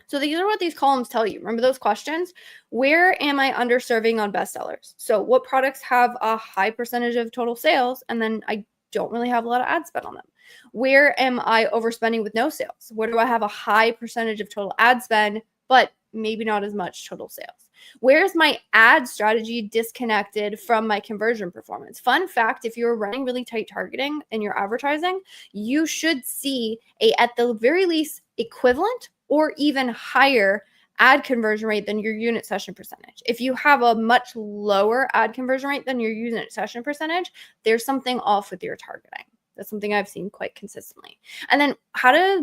So these are what these columns tell you. Remember those questions? Where am I underserving on bestsellers? So what products have a high percentage of total sales? And then I don't really have a lot of ad spend on them? Where am I overspending with no sales? Where do I have a high percentage of total ad spend, but maybe not as much total sales? Where's my ad strategy disconnected from my conversion performance? Fun fact, if you're running really tight targeting in your advertising, you should see at the very least, equivalent or even higher ad conversion rate than your unit session percentage. If you have a much lower ad conversion rate than your unit session percentage, there's something off with your targeting. That's something I've seen quite consistently. And then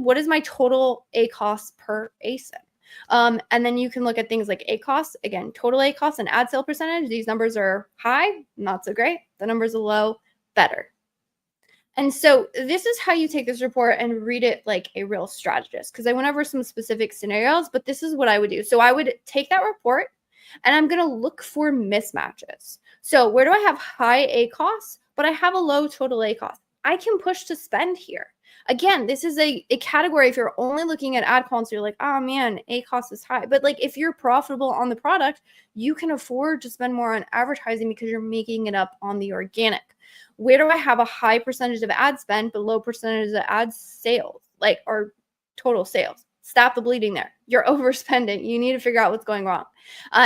what is my total ACoS per ASIN? And then you can look at things like ACoS, again, total ACoS and ad sale percentage. These numbers are high, not so great. The numbers are low, better. And so this is how you take this report and read it like a real strategist, because I went over some specific scenarios, but this is what I would do. So I would take that report and I'm going to look for mismatches. So where do I have high ACoS, but I have a low total ACoS? I can push to spend here. Again, this is a category. If you're only looking at ad quants, you're like, oh man, ACoS is high. But like if you're profitable on the product, you can afford to spend more on advertising because you're making it up on the organic. Where do I have a high percentage of ad spend but low percentage of ad sales, or total sales? Stop the bleeding there. You're overspending. You need to figure out what's going wrong.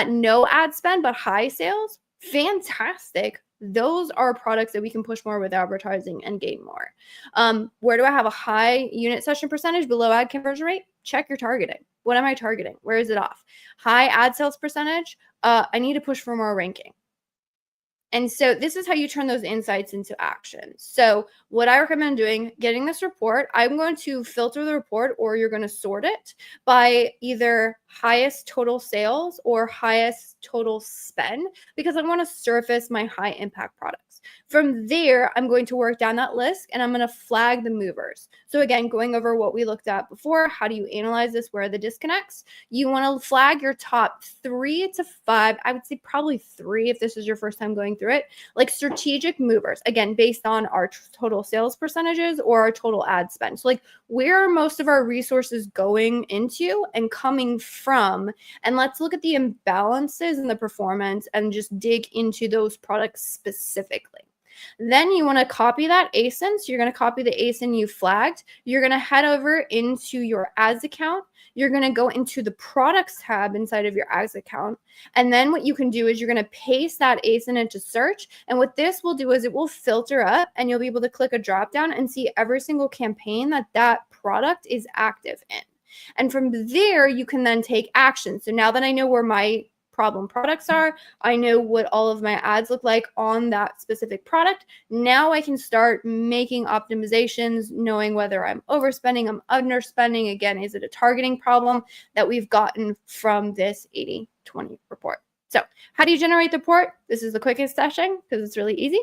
No ad spend but high sales. Fantastic. Those are products that we can push more with advertising and gain more. Where do I have a high unit session percentage below ad conversion rate? Check your targeting. What am I targeting? Where is it off? High ad sales percentage. I need to push for more ranking. And so this is how you turn those insights into action. So what I recommend doing, getting this report, I'm going to filter the report, or you're going to sort it by either highest total sales or highest total spend, because I want to surface my high impact products. From there, I'm going to work down that list and I'm going to flag the movers. So again, going over what we looked at before, how do you analyze this? Where are the disconnects? You want to flag your top 3 to 5, I would say probably 3 if this is your first time going through it, like strategic movers, again, based on our total sales percentages or our total ad spend. So like where are most of our resources going into and coming from? And let's look at the imbalances in the performance and just dig into those products specifically. Then you want to copy that ASIN. So you're going to copy the ASIN you flagged. You're going to head over into your ads account. You're going to go into the products tab inside of your ads account. And then what you can do is you're going to paste that ASIN into search. And what this will do is it will filter up and you'll be able to click a drop down and see every single campaign that product is active in. And from there, you can then take action. So now that I know where my problem products are, I know what all of my ads look like on that specific product. Now I can start making optimizations, knowing whether I'm overspending, I'm underspending. Again, is it a targeting problem that we've gotten from this 80/20 report? So how do you generate the report? This is the quickest session because it's really easy.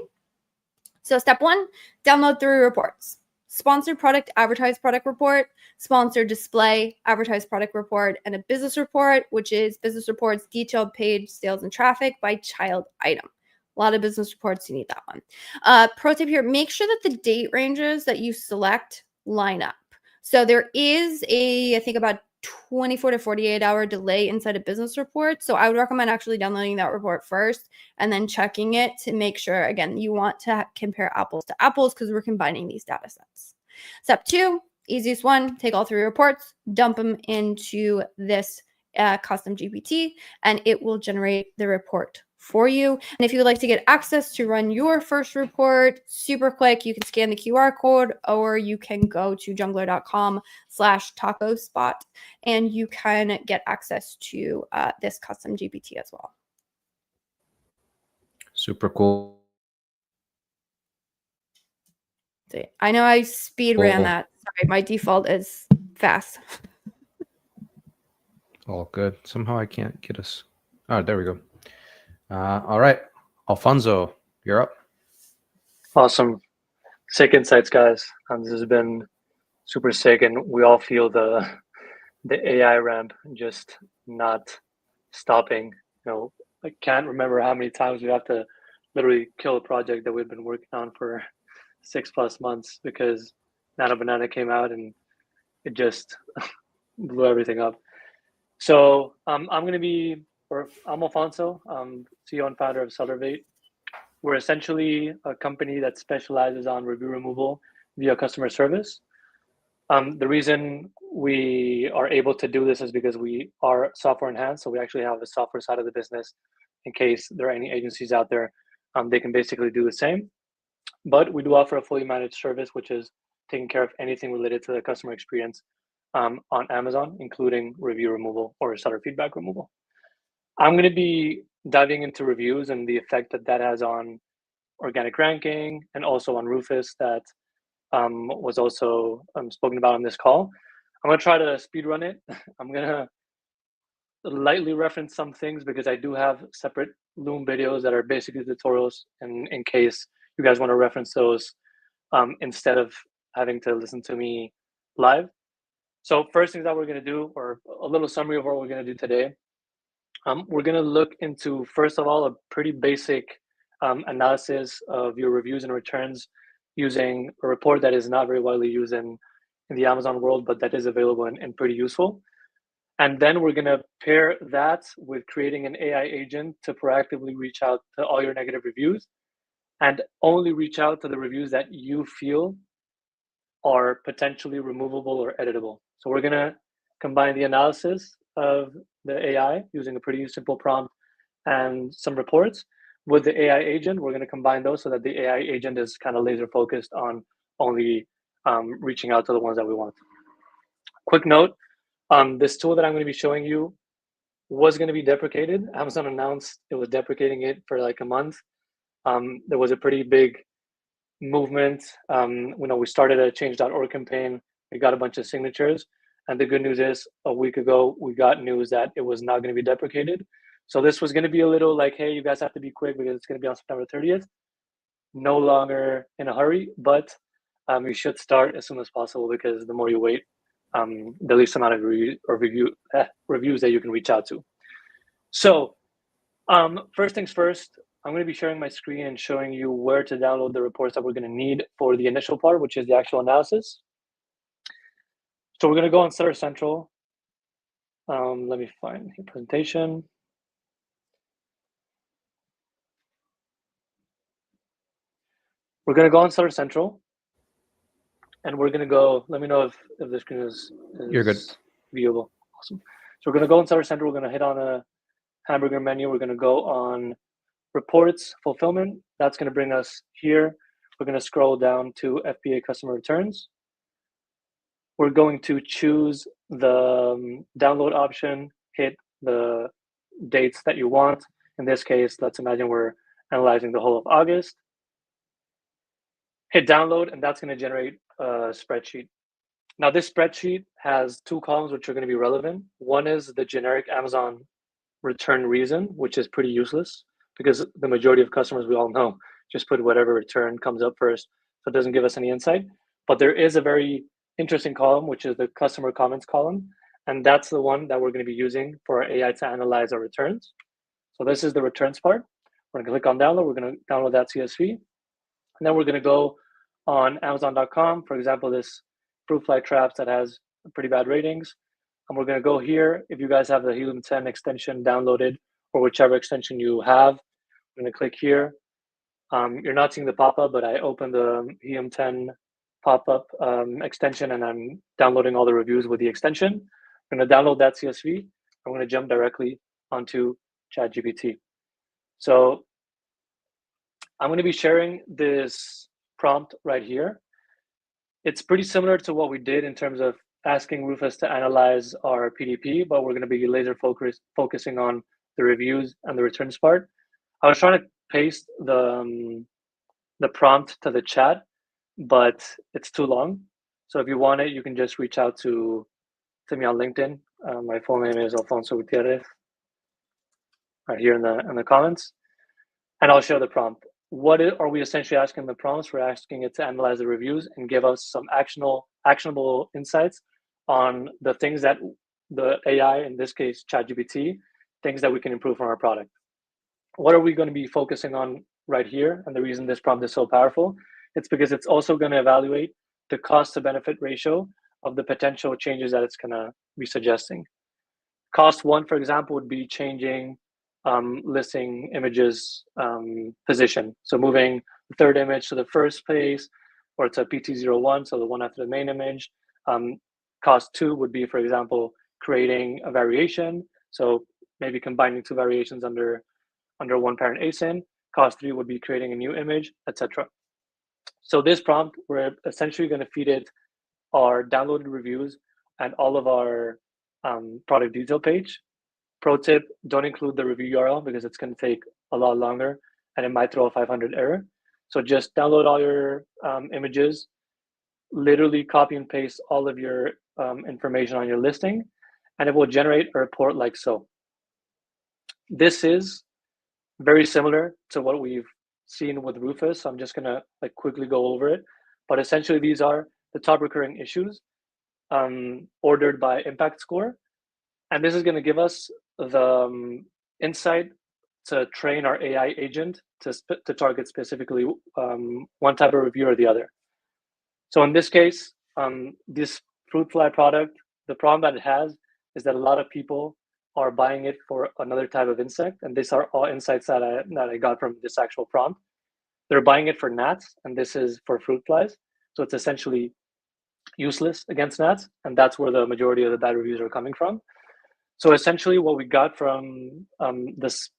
So step 1, download 3 reports. Sponsored product, advertised product report, sponsored display, advertised product report, and a business report, which is business reports, detailed page, sales and traffic by child item. A lot of business reports, you need that one. Pro tip here, make sure that the date ranges that you select line up. So there is I think about 24 to 48 hour delay inside a business report. So I would recommend actually downloading that report first and then checking it to make sure, again, you want to compare apples to apples because we're combining these data sets. Step 2, easiest one, take all 3 reports, dump them into this custom GPT, and it will generate the report for you. And if you would like to get access to run your first report super quick, you can scan the QR code, or you can go to junglr.com/tacospot and you can get access to this custom GPT as well. Super cool. I know I speed ran that. Sorry, my default is fast. All good. Somehow I can't get us. Oh, there we go. All right, Alfonso, you're up. Awesome. Sick insights, guys. This has been super sick, and we all feel the AI ramp just not stopping. I can't remember how many times we have to literally kill a project that we've been working on for 6+ months because Nano Banana came out and it just blew everything up. So I'm Alfonso, CEO and founder of Sellervate. We're essentially a company that specializes on review removal via customer service. The reason we are able to do this is because we are software enhanced. So we actually have a software side of the business in case there are any agencies out there. They can basically do the same. But we do offer a fully managed service, which is taking care of anything related to the customer experience on Amazon, including review removal or seller feedback removal. I'm going to be diving into reviews and the effect that that has on organic ranking and also on Rufus that was also spoken about on this call. I'm going to try to speed run it. I'm going to lightly reference some things because I do have separate Loom videos that are basically tutorials in case you guys want to reference those instead of having to listen to me live. So first things that we're going to do, or a little summary of what we're going to do today. We're going to look into, first of all, a pretty basic analysis of your reviews and returns using a report that is not very widely used in the Amazon world, but that is available and pretty useful. And then we're going to pair that with creating an AI agent to proactively reach out to all your negative reviews and only reach out to the reviews that you feel are potentially removable or editable. So we're going to combine the analysis of the AI using a pretty simple prompt and some reports with the AI agent. We're going to combine those so that the AI agent is kind of laser focused on only reaching out to the ones that we want. Quick note, this tool that I'm going to be showing you was going to be deprecated. Amazon announced it was deprecating it for like a month. There was a pretty big movement. We started a change.org campaign. We got a bunch of signatures. And the good news is a week ago, we got news that it was not going to be deprecated. So this was going to be a little like, hey, you guys have to be quick because it's going to be on September 30th. No longer in a hurry, but you should start as soon as possible because the more you wait, the least amount of reviews that you can reach out to. So first things first, I'm going to be sharing my screen and showing you where to download the reports that we're going to need for the initial part, which is the actual analysis. So we're going to go on Seller Central. Let me find the presentation. We're going to go on Seller Central. And we're going to go, let me know if the screen is You're good. viewable. Awesome. So we're going to go on Seller Central. We're going to hit on a hamburger menu. We're going to go on Reports, Fulfillment. That's going to bring us here. We're going to scroll down to FBA Customer Returns. We're going to choose the download option, hit the dates that you want. In this case, let's imagine we're analyzing the whole of August. Hit download, and that's going to generate a spreadsheet. Now, this spreadsheet has two columns which are going to be relevant. One is the generic Amazon return reason, which is pretty useless because the majority of customers, we all know, just put whatever return comes up first. So it doesn't give us any insight. But there is a very interesting column, which is the customer comments column. And that's the one that we're going to be using for our AI to analyze our returns. So this is the returns part. We're going to click on download. We're going to download that CSV. And then we're going to go on Amazon.com, for example, this fruit fly traps that has pretty bad ratings. And we're going to go here. If you guys have the Helium 10 extension downloaded or whichever extension you have, I'm going to click here. You're not seeing the pop-up, but I opened the Helium 10 pop-up extension and I'm downloading all the reviews with the extension. I'm going to download that CSV. I'm going to jump directly onto ChatGPT. So I'm going to be sharing this prompt right here. It's pretty similar to what we did in terms of asking Rufus to analyze our PDP, but we're going to be laser focusing on the reviews and the returns part. I was trying to paste the prompt to the chat, but it's too long. So if you want it, you can just reach out to me on LinkedIn. My full name is Alfonso Gutierrez, right here in the comments, and I'll share the prompt. What are we essentially asking the prompts? We're asking it to analyze the reviews and give us some actionable insights on the things that the AI, in this case, ChatGPT, things that we can improve on our product. What are we going to be focusing on right here? And the reason this prompt is so powerful, it's because it's also going to evaluate the cost to benefit ratio of the potential changes that it's going to be suggesting. Cost one, for example, would be changing listing images position. So moving the third image to the first place, or to PT01, so the one after the main image. Cost 2 would be, for example, creating a variation. So maybe combining 2 variations under one parent ASIN. Cost 3 would be creating a new image, etc. So this prompt, we're essentially going to feed it our downloaded reviews and all of our product detail page. Pro tip, don't include the review URL because it's going to take a lot longer and it might throw a 500 error. So just download all your images, literally copy and paste all of your information on your listing, and it will generate a report like so. This is very similar to what we've seen with Rufus. So I'm just gonna quickly go over it. But essentially these are the top recurring issues ordered by impact score. And this is gonna give us the insight to train our AI agent to target specifically one type of review or the other. So in this case, this fruit fly product, the problem that it has is that a lot of people are buying it for another type of insect. And these are all insights that I got from this actual prompt. They're buying it for gnats, and this is for fruit flies. So it's essentially useless against gnats. And that's where the majority of the bad reviews are coming from. So essentially what we got from this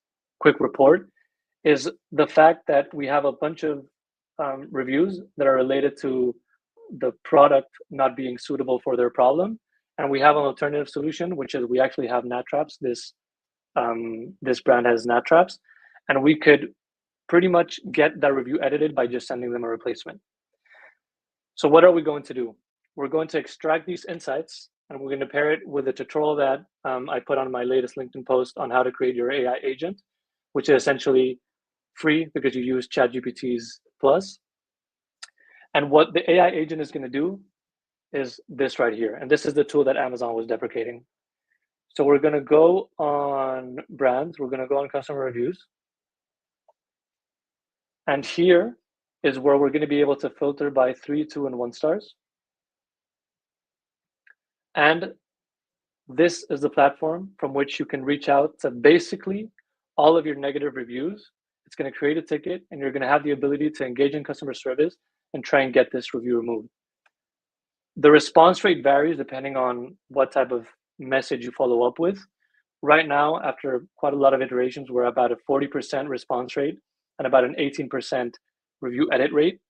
quick report is the fact that we have a bunch of reviews that are related to the product not being suitable for their problem. And we have an alternative solution, which is we actually have gnat traps. This brand has gnat traps, and we could pretty much get that review edited by just sending them a replacement. So what are we going to do? We're going to extract these insights, and we're going to pair it with a tutorial that I put on my latest LinkedIn post on how to create your AI agent, which is essentially free because you use ChatGPT's Plus. And what the AI agent is going to do is this right here. And this is the tool that Amazon was deprecating. So we're going to go on brands. We're going to go on customer reviews. And here is where we're going to be able to filter by 3, 2, and 1 stars. And this is the platform from which you can reach out to basically all of your negative reviews. It's going to create a ticket, and you're going to have the ability to engage in customer service and try and get this review removed. The response rate varies depending on what type of message you follow up with. Right now, after quite a lot of iterations, we're about a 40% response rate and about an 18% review edit rate.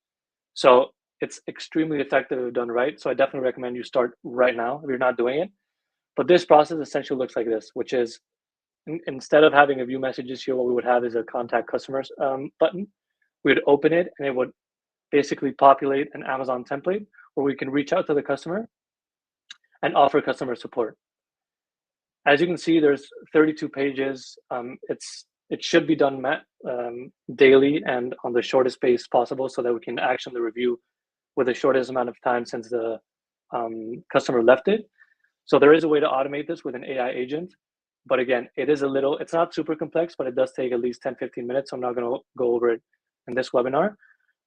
So it's extremely effective if done right. So I definitely recommend you start right now if you're not doing it. But this process essentially looks like this, which is instead of having a view messages here, what we would have is a contact customers button. We would open it and it would basically populate an Amazon template where we can reach out to the customer and offer customer support. As you can see, there's 32 pages. It should be done daily and on the shortest pace possible so that we can action the review with the shortest amount of time since the customer left it. So there is a way to automate this with an AI agent. But again, it's not super complex, but it does take at least 10, 15 minutes. So I'm not going to go over it in this webinar.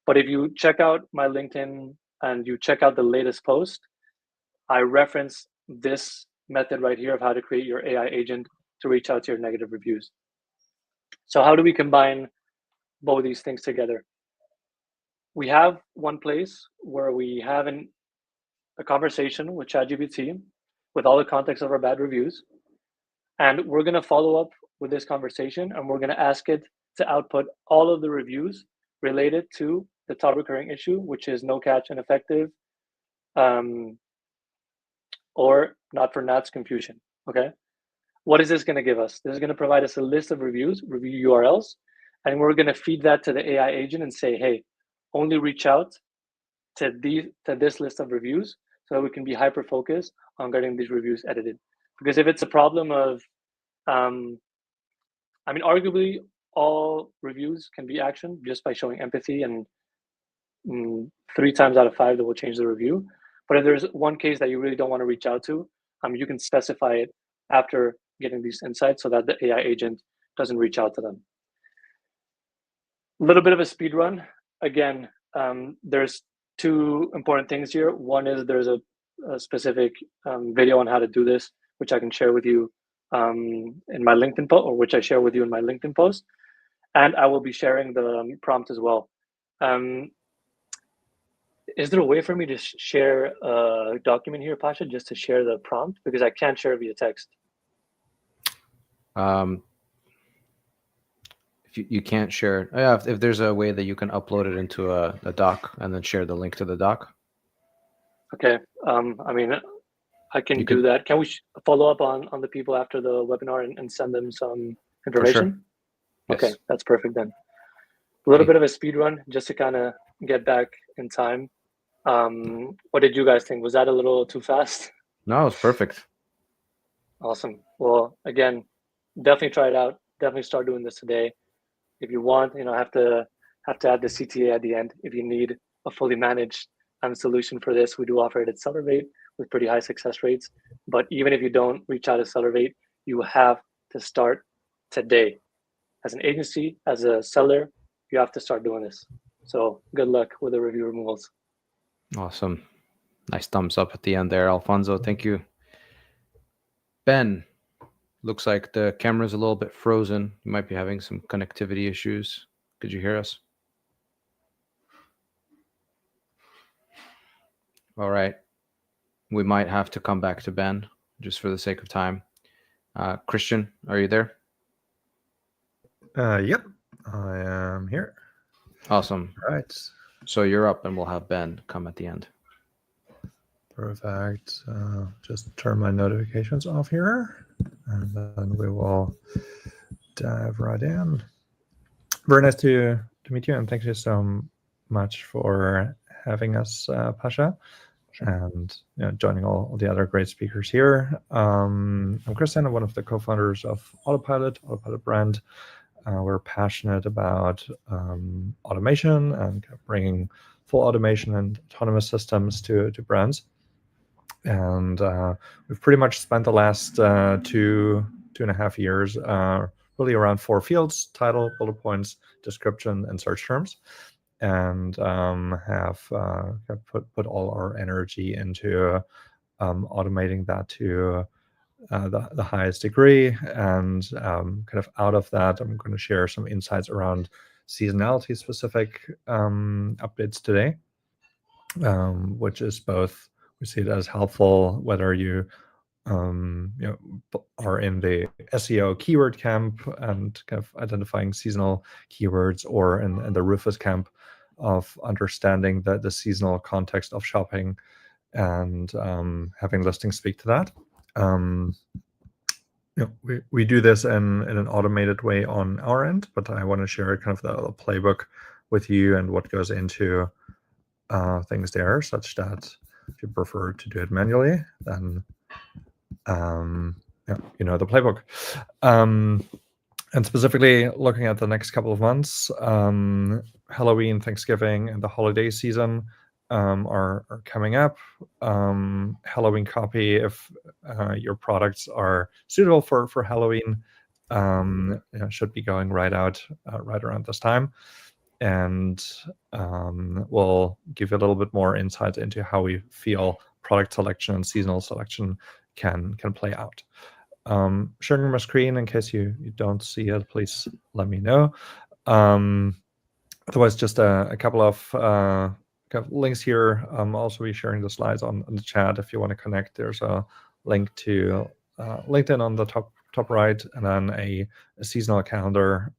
But if you check out my LinkedIn and you check out the latest post, I reference this method right here of how to create your AI agent to reach out to your negative reviews. So how do we combine both these things together? We have one place where we have a conversation with ChatGPT with all the context of our bad reviews. And we're going to follow up with this conversation, and we're going to ask it to output all of the reviews related to the top recurring issue, which is no catch ineffective, or not for gnats confusion. Okay. What is this going to give us? This is going to provide us a list of reviews, review URLs, and we're going to feed that to the AI agent and say, hey, only reach out to this list of reviews so that we can be hyper focused on getting these reviews edited. Because if it's a problem of, arguably all reviews can be actioned just by showing empathy, and 3 times out of 5 that will change the review. But if there's one case that you really don't want to reach out to, you can specify it after getting these insights so that the AI agent doesn't reach out to them. A little bit of a speed run. Again, there's 2 important things here. One is there's a specific video on how to do this, which I can share with you in my LinkedIn post, or which I share with you in my LinkedIn post, and I will be sharing the prompt as well. Is there a way for me to share a document here, Pasha, just to share the prompt? Because I can't share via text. If you can't share it, yeah, if there's a way that you can upload it into a doc and then share the link to the doc. Okay. I mean, I can do that. Can we follow up on the people after the webinar and send them some information? Yes. Okay, that's perfect then. A little bit of a speed run just to kind of get back in time. What did you guys think? Was that a little too fast? No, it's perfect. Awesome. Well, again, definitely try it out. Definitely start doing this today. If you want, have to add the CTA at the end. If you need a fully managed solution for this, we do offer it at Sellervate with pretty high success rates. But even if you don't reach out to Sellervate, you have to start today. As an agency, as a seller, you have to start doing this. So good luck with the review removals. Awesome. Nice thumbs up at the end there, Alfonso. Thank you. Ben, looks like the camera's a little bit frozen. You might be having some connectivity issues. Could you hear us? All right. We might have to come back to Ben just for the sake of time. Christian, are you there? Yep, I am here. Awesome. All right. So you're up and we'll have Ben come at the end. Perfect. Just turn my notifications off here and then we will dive right in. Very nice to meet you, and thank you so much for having us, Pasha. Sure. And joining all the other great speakers here. I'm Christian. I'm one of the co-founders of Autopilot brand. We're passionate about automation and kind of bringing full automation and autonomous systems to brands. And we've pretty much spent the last 2.5 years really around 4 fields: title, bullet points, description, and search terms. And have put all our energy into automating that to the highest degree. And kind of out of that, I'm going to share some insights around seasonality specific updates today, which is both, we see it as helpful whether you are in the SEO keyword camp and kind of identifying seasonal keywords, or in the Rufus camp of understanding the seasonal context of shopping and having listings speak to that. We do this in an automated way on our end, but I want to share kind of the playbook with you and what goes into things there, such that if you prefer to do it manually, then the playbook. And specifically looking at the next couple of months, Halloween, Thanksgiving, and the holiday season are coming up. Halloween copy, if your products are suitable for Halloween, should be going right out right around this time. And we'll give you a little bit more insight into how we feel product selection and seasonal selection can play out. Sharing my screen, in case you don't see it, please let me know. Otherwise, just a couple of links here. I'll also be sharing the slides on the chat if you want to connect. There's a link to LinkedIn on the top right, and then a seasonal calendar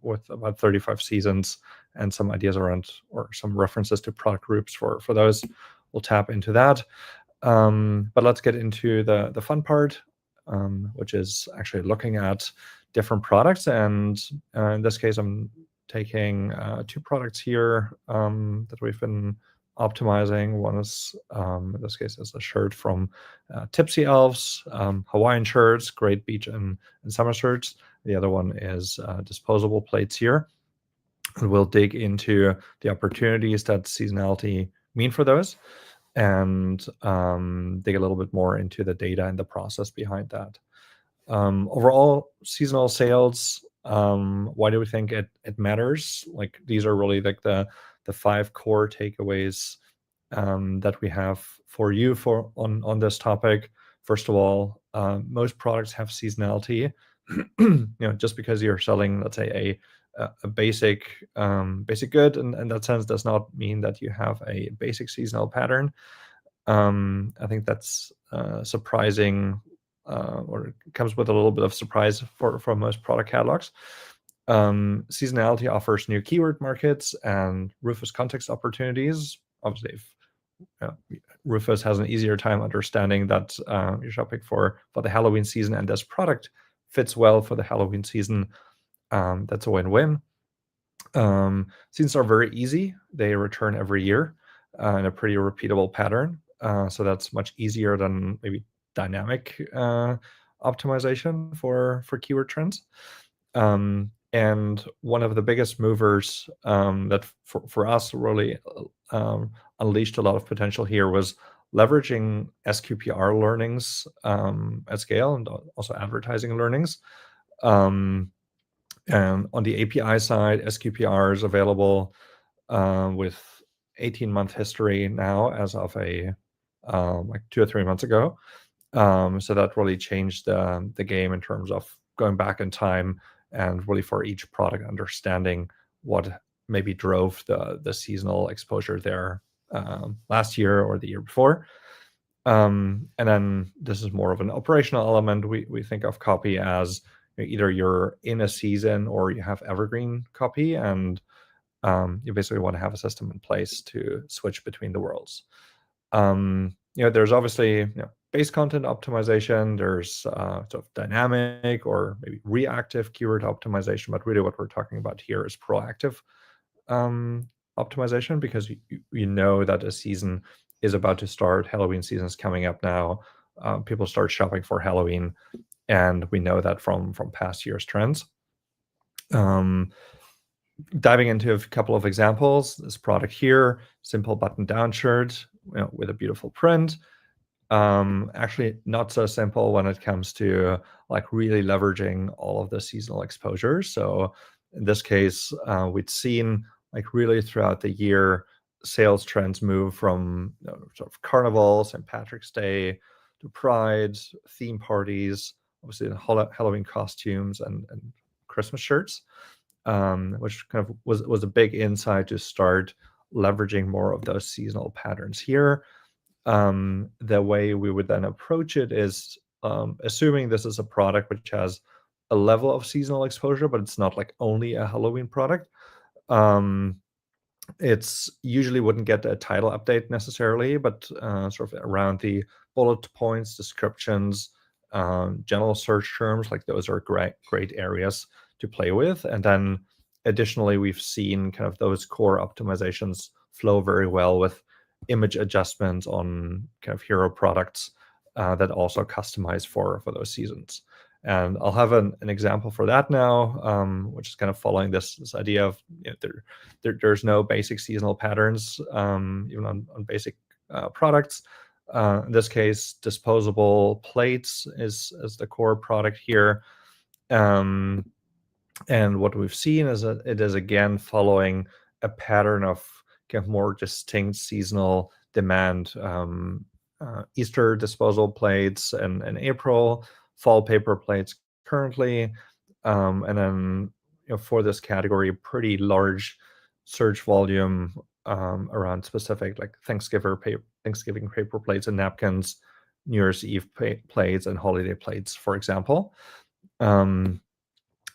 with about 35 seasons and some ideas around, or some references to product groups for those. We'll tap into that. But let's get into the fun part, which is actually looking at different products. And in this case, I'm taking 2 products here that we've been optimizing. One is, in this case, is a shirt from Tipsy Elves, Hawaiian shirts, great beach and summer shirts. The other one is disposable plates here. And we'll dig into the opportunities that seasonality mean for those, and dig a little bit more into the data and the process behind that. Overall, seasonal sales, why do we think it matters? Like, these are really like the 5 core takeaways that we have for you on this topic. First of all, most products have seasonality. Just because you're selling, let's say, a basic good, and in that sense does not mean that you have a basic seasonal pattern. I think that's surprising, or it comes with a little bit of surprise for most product catalogs. Seasonality offers new keyword markets and Rufus context opportunities. Obviously, if Rufus has an easier time understanding that you're shopping for the Halloween season and this product fits well for the Halloween season, that's a win-win. Seasons are very easy. They return every year in a pretty repeatable pattern. So that's much easier than maybe dynamic optimization for keyword trends. And one of the biggest movers that for us really unleashed a lot of potential here was leveraging SQPR learnings at scale, and also advertising learnings. And on the API side, SQPR is available with 18-month history now, as of like 2 or 3 months ago. So that really changed the game in terms of going back in time and really for each product understanding what maybe drove the seasonal exposure there last year or the year before. And then this is more of an operational element. We think of copy as either you're in a season or you have evergreen copy, and you basically want to have a system in place to switch between the worlds. There's obviously base content optimization, there's sort of dynamic or maybe reactive keyword optimization, but really what we're talking about here is proactive optimization, because you know that a season is about to start. Halloween season is coming up now. People start shopping for Halloween, and we know that from past year's trends. Diving into a couple of examples, this product here, simple button-down shirt with a beautiful print. Actually not so simple when it comes to like really leveraging all of the seasonal exposures. So in this case, we'd seen like really throughout the year sales trends move from sort of Carnival, St. Patrick's Day, to Pride, theme parties, obviously the Halloween costumes and Christmas shirts, which kind of was a big insight to start leveraging more of those seasonal patterns here. The way we would then approach it is assuming this is a product which has a level of seasonal exposure, but it's not like only a Halloween product. It's usually wouldn't get a title update necessarily, but sort of around the bullet points, descriptions, general search terms, like those are great areas to play with. And then additionally, we've seen kind of those core optimizations flow very well with image adjustments on kind of hero products that also customize for those seasons. And I'll have an example for that now, which is kind of following this idea of there's no basic seasonal patterns, even on basic products. In this case, disposable plates is the core product here. And what we've seen is that it is again following a pattern of kind of more distinct seasonal demand. Easter disposable plates in April, fall paper plates currently, and then for this category, pretty large search volume around specific like Thanksgiving paper plates and napkins, New Year's Eve plates, and holiday plates, for example. And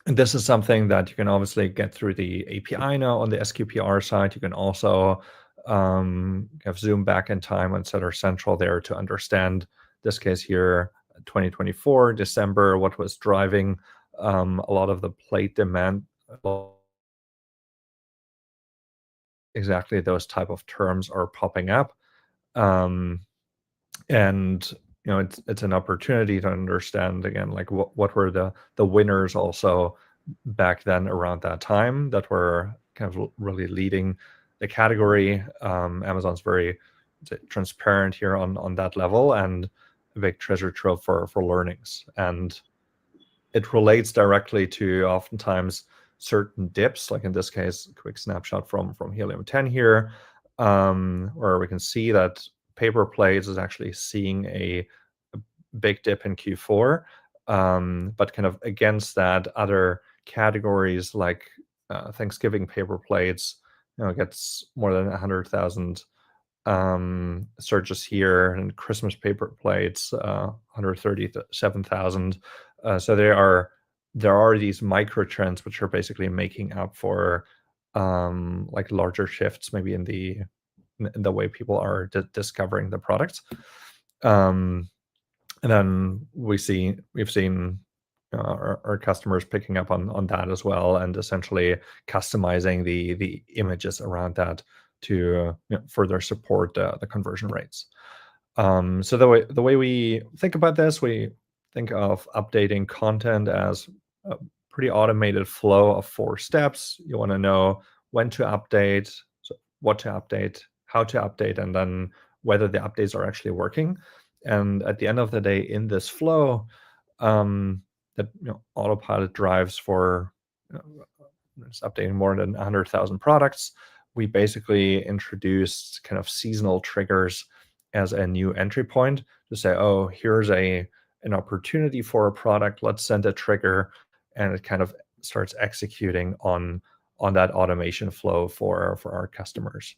this is something that you can obviously get through the API now on the SQPR side. You can also have zoom back in time on Seller Central there to understand this case here, 2024, December, what was driving a lot of the plate demand. Exactly those type of terms are popping up. And it's an opportunity to understand again, like what were the winners also back then around that time that were kind of really leading the category. Amazon's very transparent here on that level, and a big treasure trove for learnings. And it relates directly to oftentimes certain dips, like in this case, a quick snapshot from Helium 10 here, where we can see that paper plates is actually seeing a big dip in Q4, but kind of against that, other categories like Thanksgiving paper plates, gets more than 100,000 searches here, and Christmas paper plates 137,000. So there are these micro trends which are basically making up for like larger shifts maybe in the way people are discovering the products. And then we've seen our customers picking up on that as well, and essentially customizing the images around that to further support the conversion rates. So the way we think about this, we think of updating content as a pretty automated flow of 4 steps. You want to know when to update, so what to update, how to update, and then whether the updates are actually working. And at the end of the day, in this flow, that Autopilot drives for it's updating more than 100,000 products. We basically introduced kind of seasonal triggers as a new entry point to say, oh, here's an opportunity for a product. Let's send a trigger, and it kind of starts executing on that automation flow for our customers.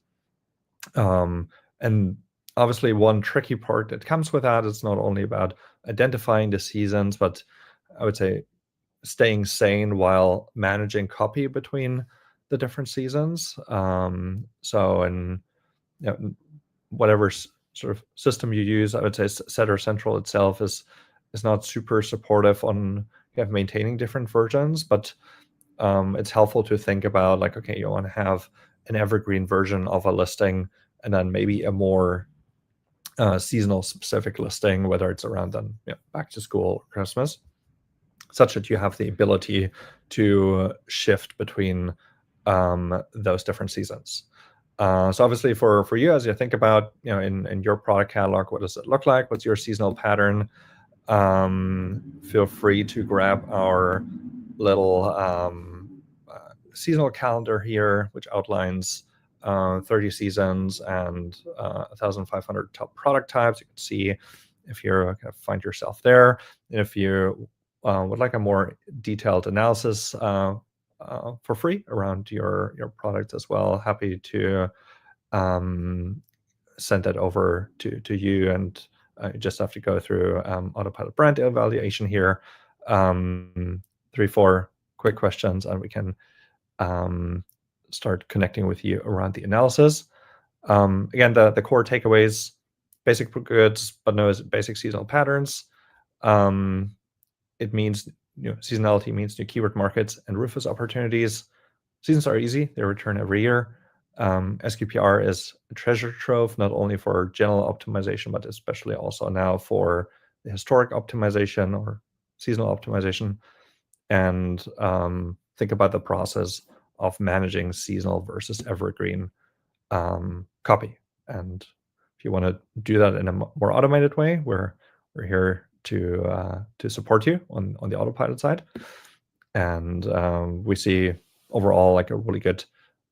And obviously, one tricky part that comes with that is not only about identifying the seasons, but I would say staying sane while managing copy between the different seasons. So in whatever sort of system you use, I would say Setter Central itself is not super supportive on maintaining different versions, but it's helpful to think about like, okay, you want to have an evergreen version of a listing, and then maybe a more seasonal specific listing, whether it's around then back to school or Christmas, such that you have the ability to shift between those different seasons. So obviously for you, as you think about in your product catalog, what does it look like? What's your seasonal pattern? Feel free to grab our little seasonal calendar here, which outlines 30 seasons and 1,500 top product types. You can see if you find yourself there. And if you would like a more detailed analysis for free around your product as well, happy to send that over to you. And you just have to go through Autopilot brand evaluation here. 3-4 quick questions, and we can start connecting with you around the analysis. Again, the core takeaways: basic goods, but no basic seasonal patterns. It means seasonality means new keyword markets and Rufus opportunities. Seasons are easy; they return every year. SQPR is a treasure trove, not only for general optimization, but especially also now for the historic optimization or seasonal optimization. And think about the process of managing seasonal versus evergreen copy. And if you want to do that in a more automated way, we're here to support you on the Autopilot side. And we see overall like a really good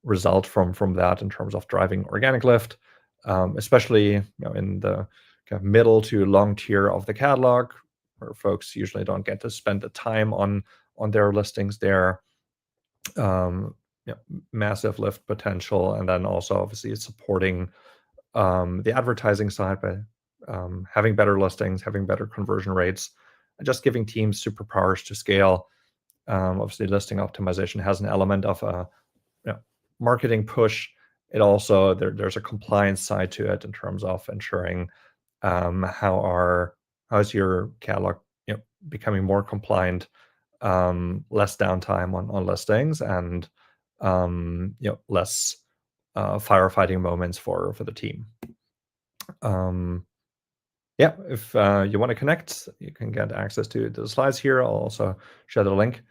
result from that in terms of driving organic lift, especially in the kind of middle to long tier of the catalog, where folks usually don't get to spend the time on their listings there. Massive lift potential, and then also obviously supporting the advertising side by having better listings, having better conversion rates, and just giving teams superpowers to scale. Obviously, listing optimization has an element of a marketing push. It also there's a compliance side to it in terms of ensuring how is your catalog becoming more compliant, less downtime on listings, and less firefighting moments for the team. If you want to connect, you can get access to the slides here. I'll also share the link.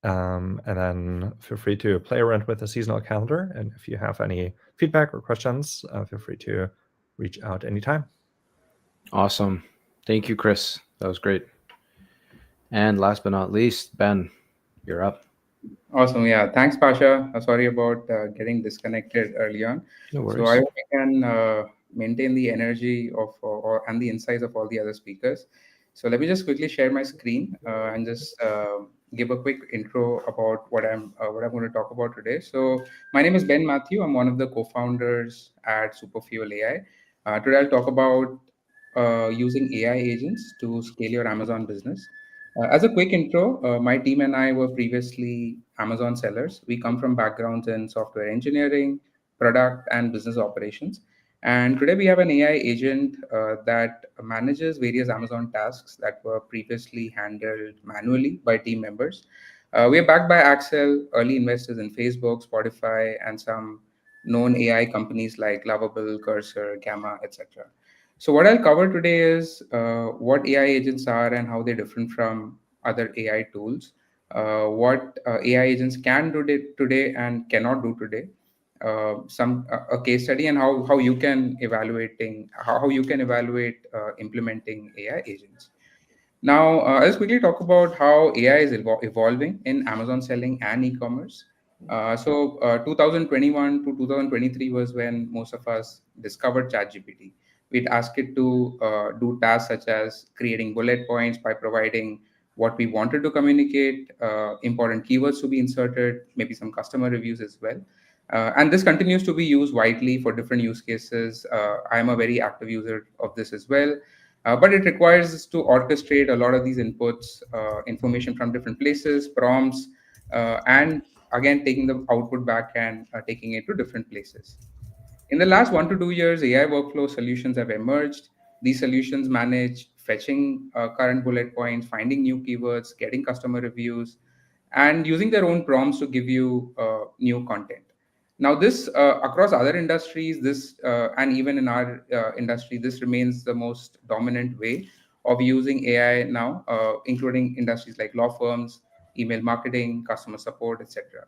And then feel free to play around with the seasonal calendar. And if you have any feedback or questions, feel free to reach out anytime. Awesome. Thank you, Chris. That was great. And last but not least, Ben, you're up. Awesome. Yeah. Thanks, Pasha. Sorry about getting disconnected early on. No worries. So I hope we can maintain the energy of and the insights of all the other speakers. So let me just quickly share my screen and just give a quick intro about what I'm going to talk about today. So my name is Ben Mathew. I'm one of the co-founders at Superfuel AI. Today I'll talk about using AI agents to scale your Amazon business. As a quick intro, my team and I were previously Amazon sellers. We come from backgrounds in software engineering, product, and business operations. And today we have an AI agent that manages various Amazon tasks that were previously handled manually by team members. We are backed by Axel, early investors in Facebook, Spotify, and some known AI companies like Lovable, Cursor, Gamma, etc. So what I'll cover today is what AI agents are and how they're different from other AI tools, what AI agents can do today and cannot do today, some a case study, and how you can evaluate implementing AI agents. Now, let's quickly talk about how AI is evolving in Amazon selling and e-commerce. 2021 to 2023 was when most of us discovered ChatGPT. We'd ask it to do tasks such as creating bullet points by providing what we wanted to communicate, important keywords to be inserted, maybe some customer reviews as well. And this continues to be used widely for different use cases. I'm a very active user of this as well. But it requires us to orchestrate a lot of these inputs, information from different places, prompts, and again taking the output back and taking it to different places. In the last 1 to 2 years, AI workflow solutions have emerged. These solutions manage fetching current bullet points, finding new keywords, getting customer reviews, and using their own prompts to give you new content. Now, this across other industries, this and even in our industry, this remains the most dominant way of using AI now, including industries like law firms, email marketing, customer support, etc.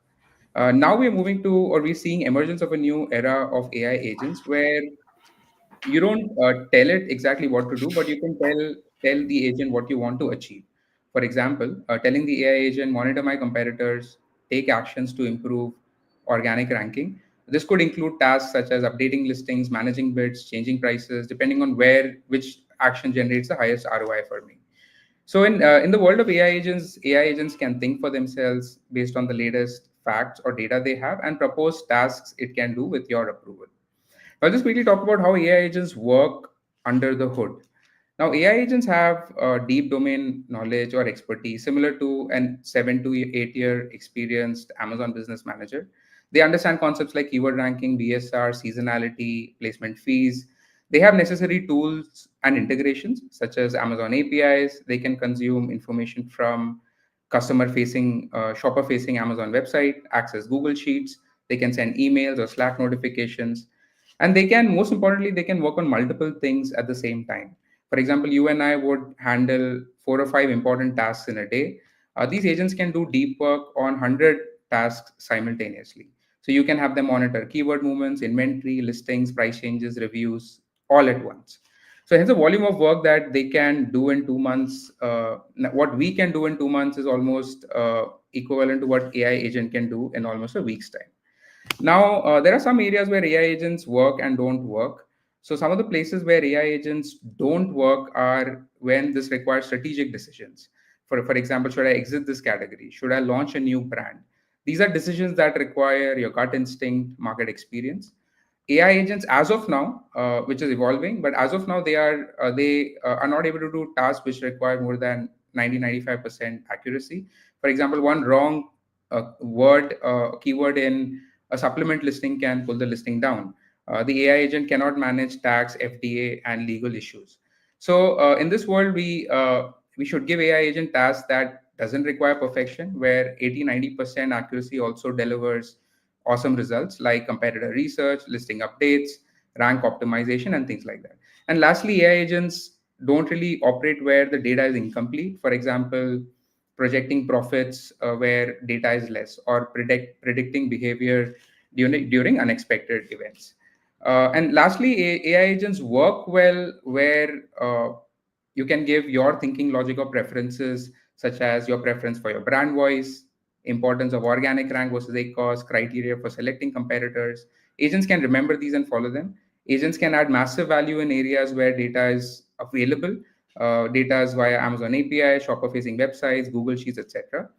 Now we're moving to, or we're seeing emergence of a new era of AI agents where you don't tell it exactly what to do, but you can tell the agent what you want to achieve. For example, telling the AI agent monitor my competitors, take actions to improve organic ranking. This could include tasks such as updating listings, managing bids, changing prices, depending on which action generates the highest ROI for me. So in the world of AI agents can think for themselves based on the latest facts or data they have and propose tasks it can do with your approval. I'll just quickly talk about how AI agents work under the hood. Now, AI agents have deep domain knowledge or expertise similar to an 7 to 8 year experienced Amazon business manager. They understand concepts like keyword ranking, BSR, seasonality, placement fees. They have necessary tools and integrations such as Amazon APIs. They can consume information from shopper facing Amazon website, access Google Sheets. They can send emails or Slack notifications, and they can, most importantly, they can work on multiple things at the same time. For example, you and I would handle 4 or 5 important tasks in a day. These agents can do deep work on 100 tasks simultaneously. So you can have them monitor keyword movements, inventory, listings, price changes, reviews, all at once. So hence the volume of work that they can do in 2 months, what we can do in 2 months is almost equivalent to what AI agent can do in almost a week's time. Now, there are some areas where AI agents work and don't work. So some of the places where AI agents don't work are when this requires strategic decisions. For example, should I exit this category? Should I launch a new brand? These are decisions that require your gut instinct, market experience. AI agents, as of now, which is evolving, but as of now, they are not able to do tasks which require more than 90-95% accuracy. For example, one wrong keyword in a supplement listing can pull the listing down. The AI agent cannot manage tax, FDA, and legal issues. So in this world, we should give AI agent tasks that doesn't require perfection, where 80-90% accuracy also delivers awesome results like competitor research, listing updates, rank optimization, and things like that. And lastly, AI agents don't really operate where the data is incomplete. For example, projecting profits where data is less, or predicting behavior during unexpected events. And lastly, AI agents work well where you can give your thinking logic or preferences, such as your preference for your brand voice, importance of organic rank versus ACOS, criteria for selecting competitors. Agents can remember these and follow them. Agents can add massive value in areas where data is available, data via Amazon API, shopper-facing websites, Google Sheets, etc.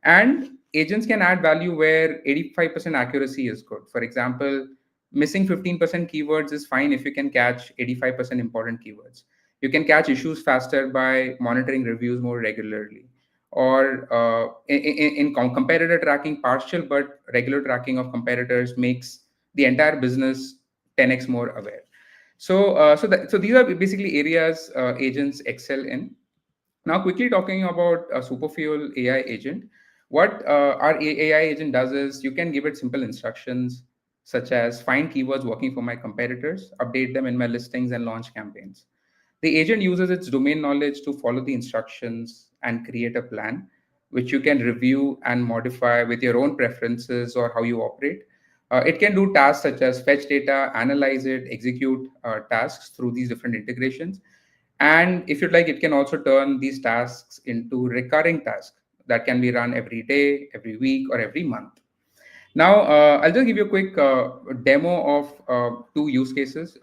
And agents can add value where 85% accuracy is good. For example, missing 15% keywords is fine if you can catch 85% important keywords. You can catch issues faster by monitoring reviews more regularly. Or in competitor tracking, partial but regular tracking of competitors makes the entire business 10x more aware. So these are basically areas agents excel in. Now, quickly talking about a Superfuel AI agent, what our AI agent does is you can give it simple instructions such as find keywords working for my competitors, update them in my listings, and launch campaigns. The agent uses its domain knowledge to follow the instructions and create a plan, which you can review and modify with your own preferences or how you operate. It can do tasks such as fetch data, analyze it, execute tasks through these different integrations. And if you'd like, it can also turn these tasks into recurring tasks that can be run every day, every week, or every month. Now, I'll just give you a quick demo of two use cases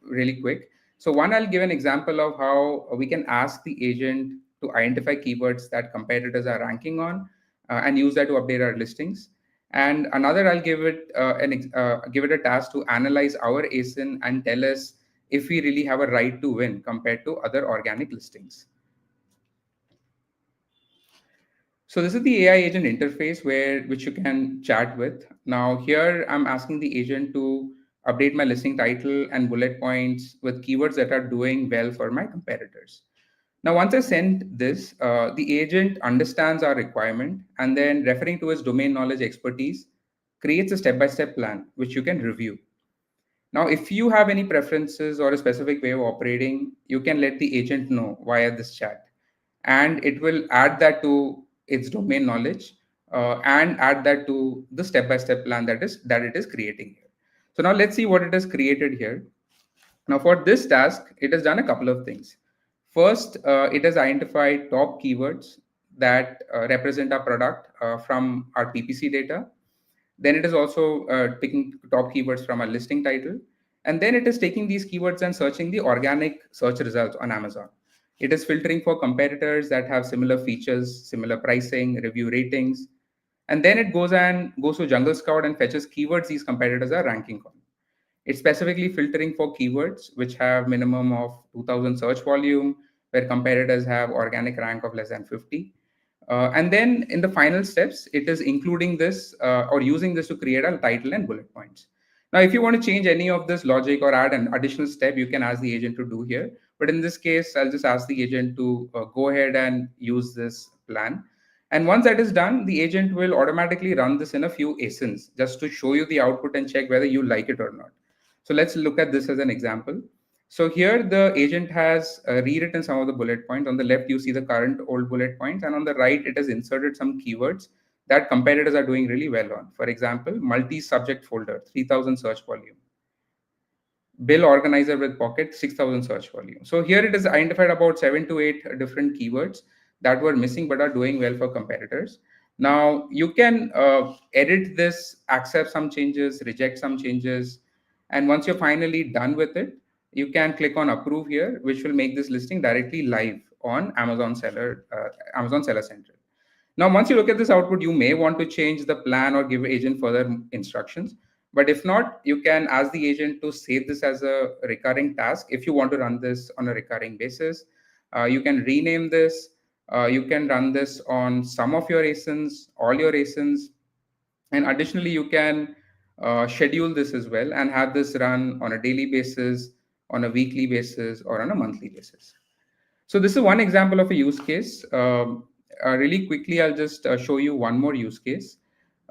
really quick. So one, I'll give an example of how we can ask the agent to identify keywords that competitors are ranking on and use that to update our listings. And another, I'll give it give it a task to analyze our ASIN and tell us if we really have a right to win compared to other organic listings. So this is the AI agent interface which you can chat with. Now here I'm asking the agent to update my listing title and bullet points with keywords that are doing well for my competitors. Now, once I send this, the agent understands our requirement and then referring to its domain knowledge expertise, creates a step-by-step plan, which you can review. Now, if you have any preferences or a specific way of operating, you can let the agent know via this chat. And it will add that to its domain knowledge and add that to the step-by-step plan that it is creating here. So now let's see what it has created here. Now for this task, it has done a couple of things. First, it has identified top keywords that represent our product from our PPC data. Then it is also picking top keywords from our listing title. And then it is taking these keywords and searching the organic search results on Amazon. It is filtering for competitors that have similar features, similar pricing, review ratings. And then it goes to Junglr Scout and fetches keywords these competitors are ranking on. It's specifically filtering for keywords which have minimum of 2000 search volume, where competitors have organic rank of less than 50. And then in the final steps, it is including this or using this to create a title and bullet points. Now, if you want to change any of this logic or add an additional step, you can ask the agent to do here. But in this case, I'll just ask the agent to go ahead and use this plan. And once that is done, the agent will automatically run this in a few ASINs just to show you the output and check whether you like it or not. So let's look at this as an example. So here the agent has rewritten some of the bullet points. On the left, you see the current old bullet points. And on the right, it has inserted some keywords that competitors are doing really well on. For example, multi-subject folder, 3000 search volume. Bill organizer with pocket, 6000 search volume. So here it is identified about 7 to 8 different keywords that were missing but are doing well for competitors. Now you can edit this, accept some changes, reject some changes. And once you're finally done with it, you can click on approve here, which will make this listing directly live on Amazon Seller Central. Now, once you look at this output, you may want to change the plan or give agent further instructions. But if not, you can ask the agent to save this as a recurring task. If you want to run this on a recurring basis, you can rename this. You can run this on some of your ASINs, all your ASINs. And additionally, you can schedule this as well and have this run on a daily basis, on a weekly basis, or on a monthly basis. So this is one example of a use case. Really quickly, I'll just show you one more use case.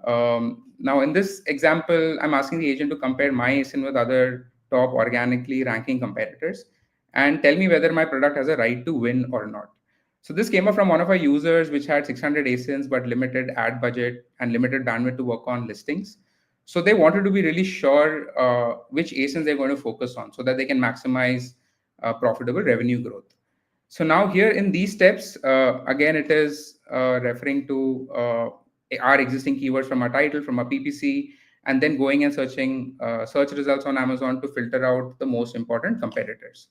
Now, in this example, I'm asking the agent to compare my ASIN with other top organically ranking competitors and tell me whether my product has a right to win or not. So this came up from one of our users, which had 600 ASINs, but limited ad budget and limited bandwidth to work on listings. So they wanted to be really sure which ASINs they're going to focus on so that they can maximize profitable revenue growth. So now here in these steps, again, it is referring to our existing keywords from our title, from our PPC, and then going and searching search results on Amazon to filter out the most important competitors.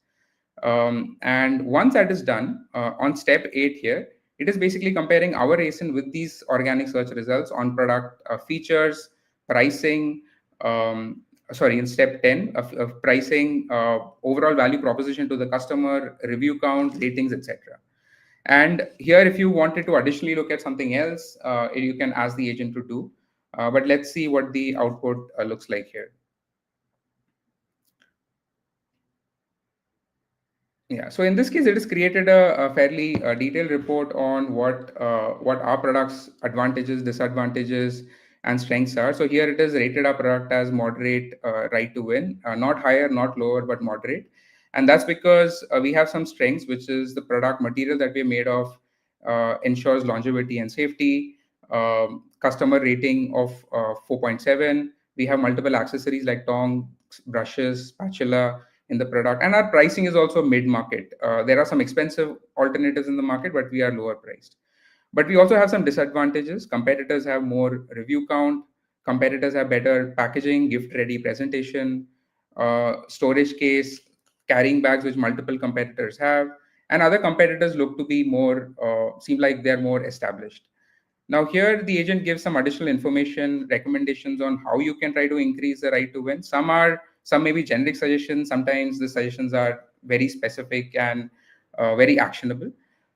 And once that is done, on step 8 here, it is basically comparing our ASIN with these organic search results on product features, pricing, in step 10 of pricing, overall value proposition to the customer, review count, ratings, etc. And here, if you wanted to additionally look at something else, you can ask the agent to do. But let's see what the output looks like here. Yeah, so in this case, it has created a fairly detailed report on what our product's advantages, disadvantages, and strengths are. So here it is rated our product as moderate, right to win, not higher, not lower, but moderate. And that's because we have some strengths, which is the product material that we're made of ensures longevity and safety, customer rating of 4.7. We have multiple accessories like tongs, brushes, spatula in the product, and our pricing is also mid-market. There are some expensive alternatives in the market, but we are lower priced. But we also have some disadvantages. Competitors have more review count. Competitors have better packaging, gift-ready presentation, storage case, carrying bags, which multiple competitors have. And other competitors look to be more, seem like they're more established. Now here, the agent gives some additional information, recommendations on how you can try to increase the right to win. Some may be generic suggestions. Sometimes the suggestions are very specific and very actionable.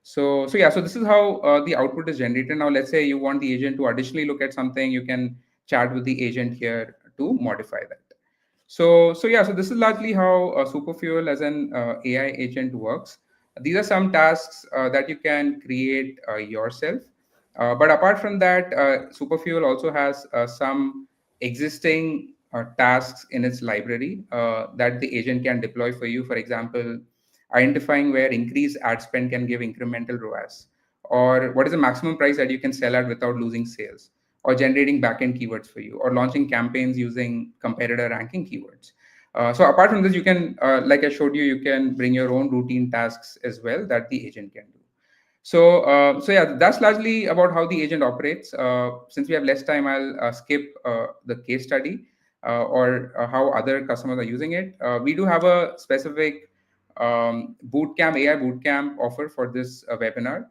So this is how the output is generated. Now, let's say you want the agent to additionally look at something. You can chat with the agent here to modify that. So this is largely how Superfuel as an AI agent works. These are some tasks that you can create yourself. But apart from that, Superfuel also has some existing tasks in its library that the agent can deploy for you. For example, identifying where increased ad spend can give incremental ROAS, or what is the maximum price that you can sell at without losing sales, or generating backend keywords for you, or launching campaigns using competitor ranking keywords. So apart from this, you can, like I showed you, you can bring your own routine tasks as well that the agent can do. So that's largely about how the agent operates. Since we have less time, I'll skip the case study or how other customers are using it. We do have a specific AI bootcamp offer for this webinar.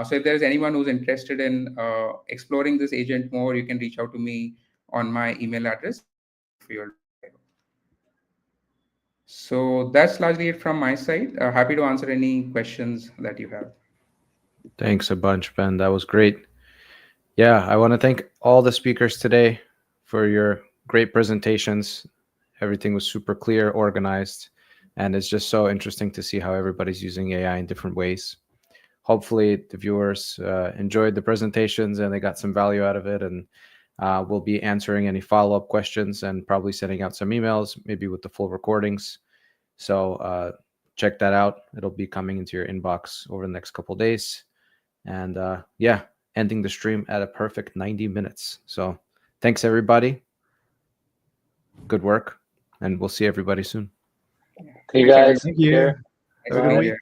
So if there's anyone who's interested in exploring this agent more, you can reach out to me on my email address. So that's largely it from my side. Happy to answer any questions that you have. Thanks a bunch, Ben. That was great. Yeah, I want to thank all the speakers today for your great presentations. Everything was super clear, organized, and it's just so interesting to see how everybody's using AI in different ways. Hopefully the viewers enjoyed the presentations and they got some value out of it, and we'll be answering any follow-up questions and probably sending out some emails, maybe with the full recordings. So check that out. It'll be coming into your inbox over the next couple of days. And yeah, ending the stream at a perfect 90 minutes. So thanks, everybody. Good work. And we'll see everybody soon. Hey, guys. Thank you. Have a good week.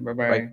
Bye-bye. Bye.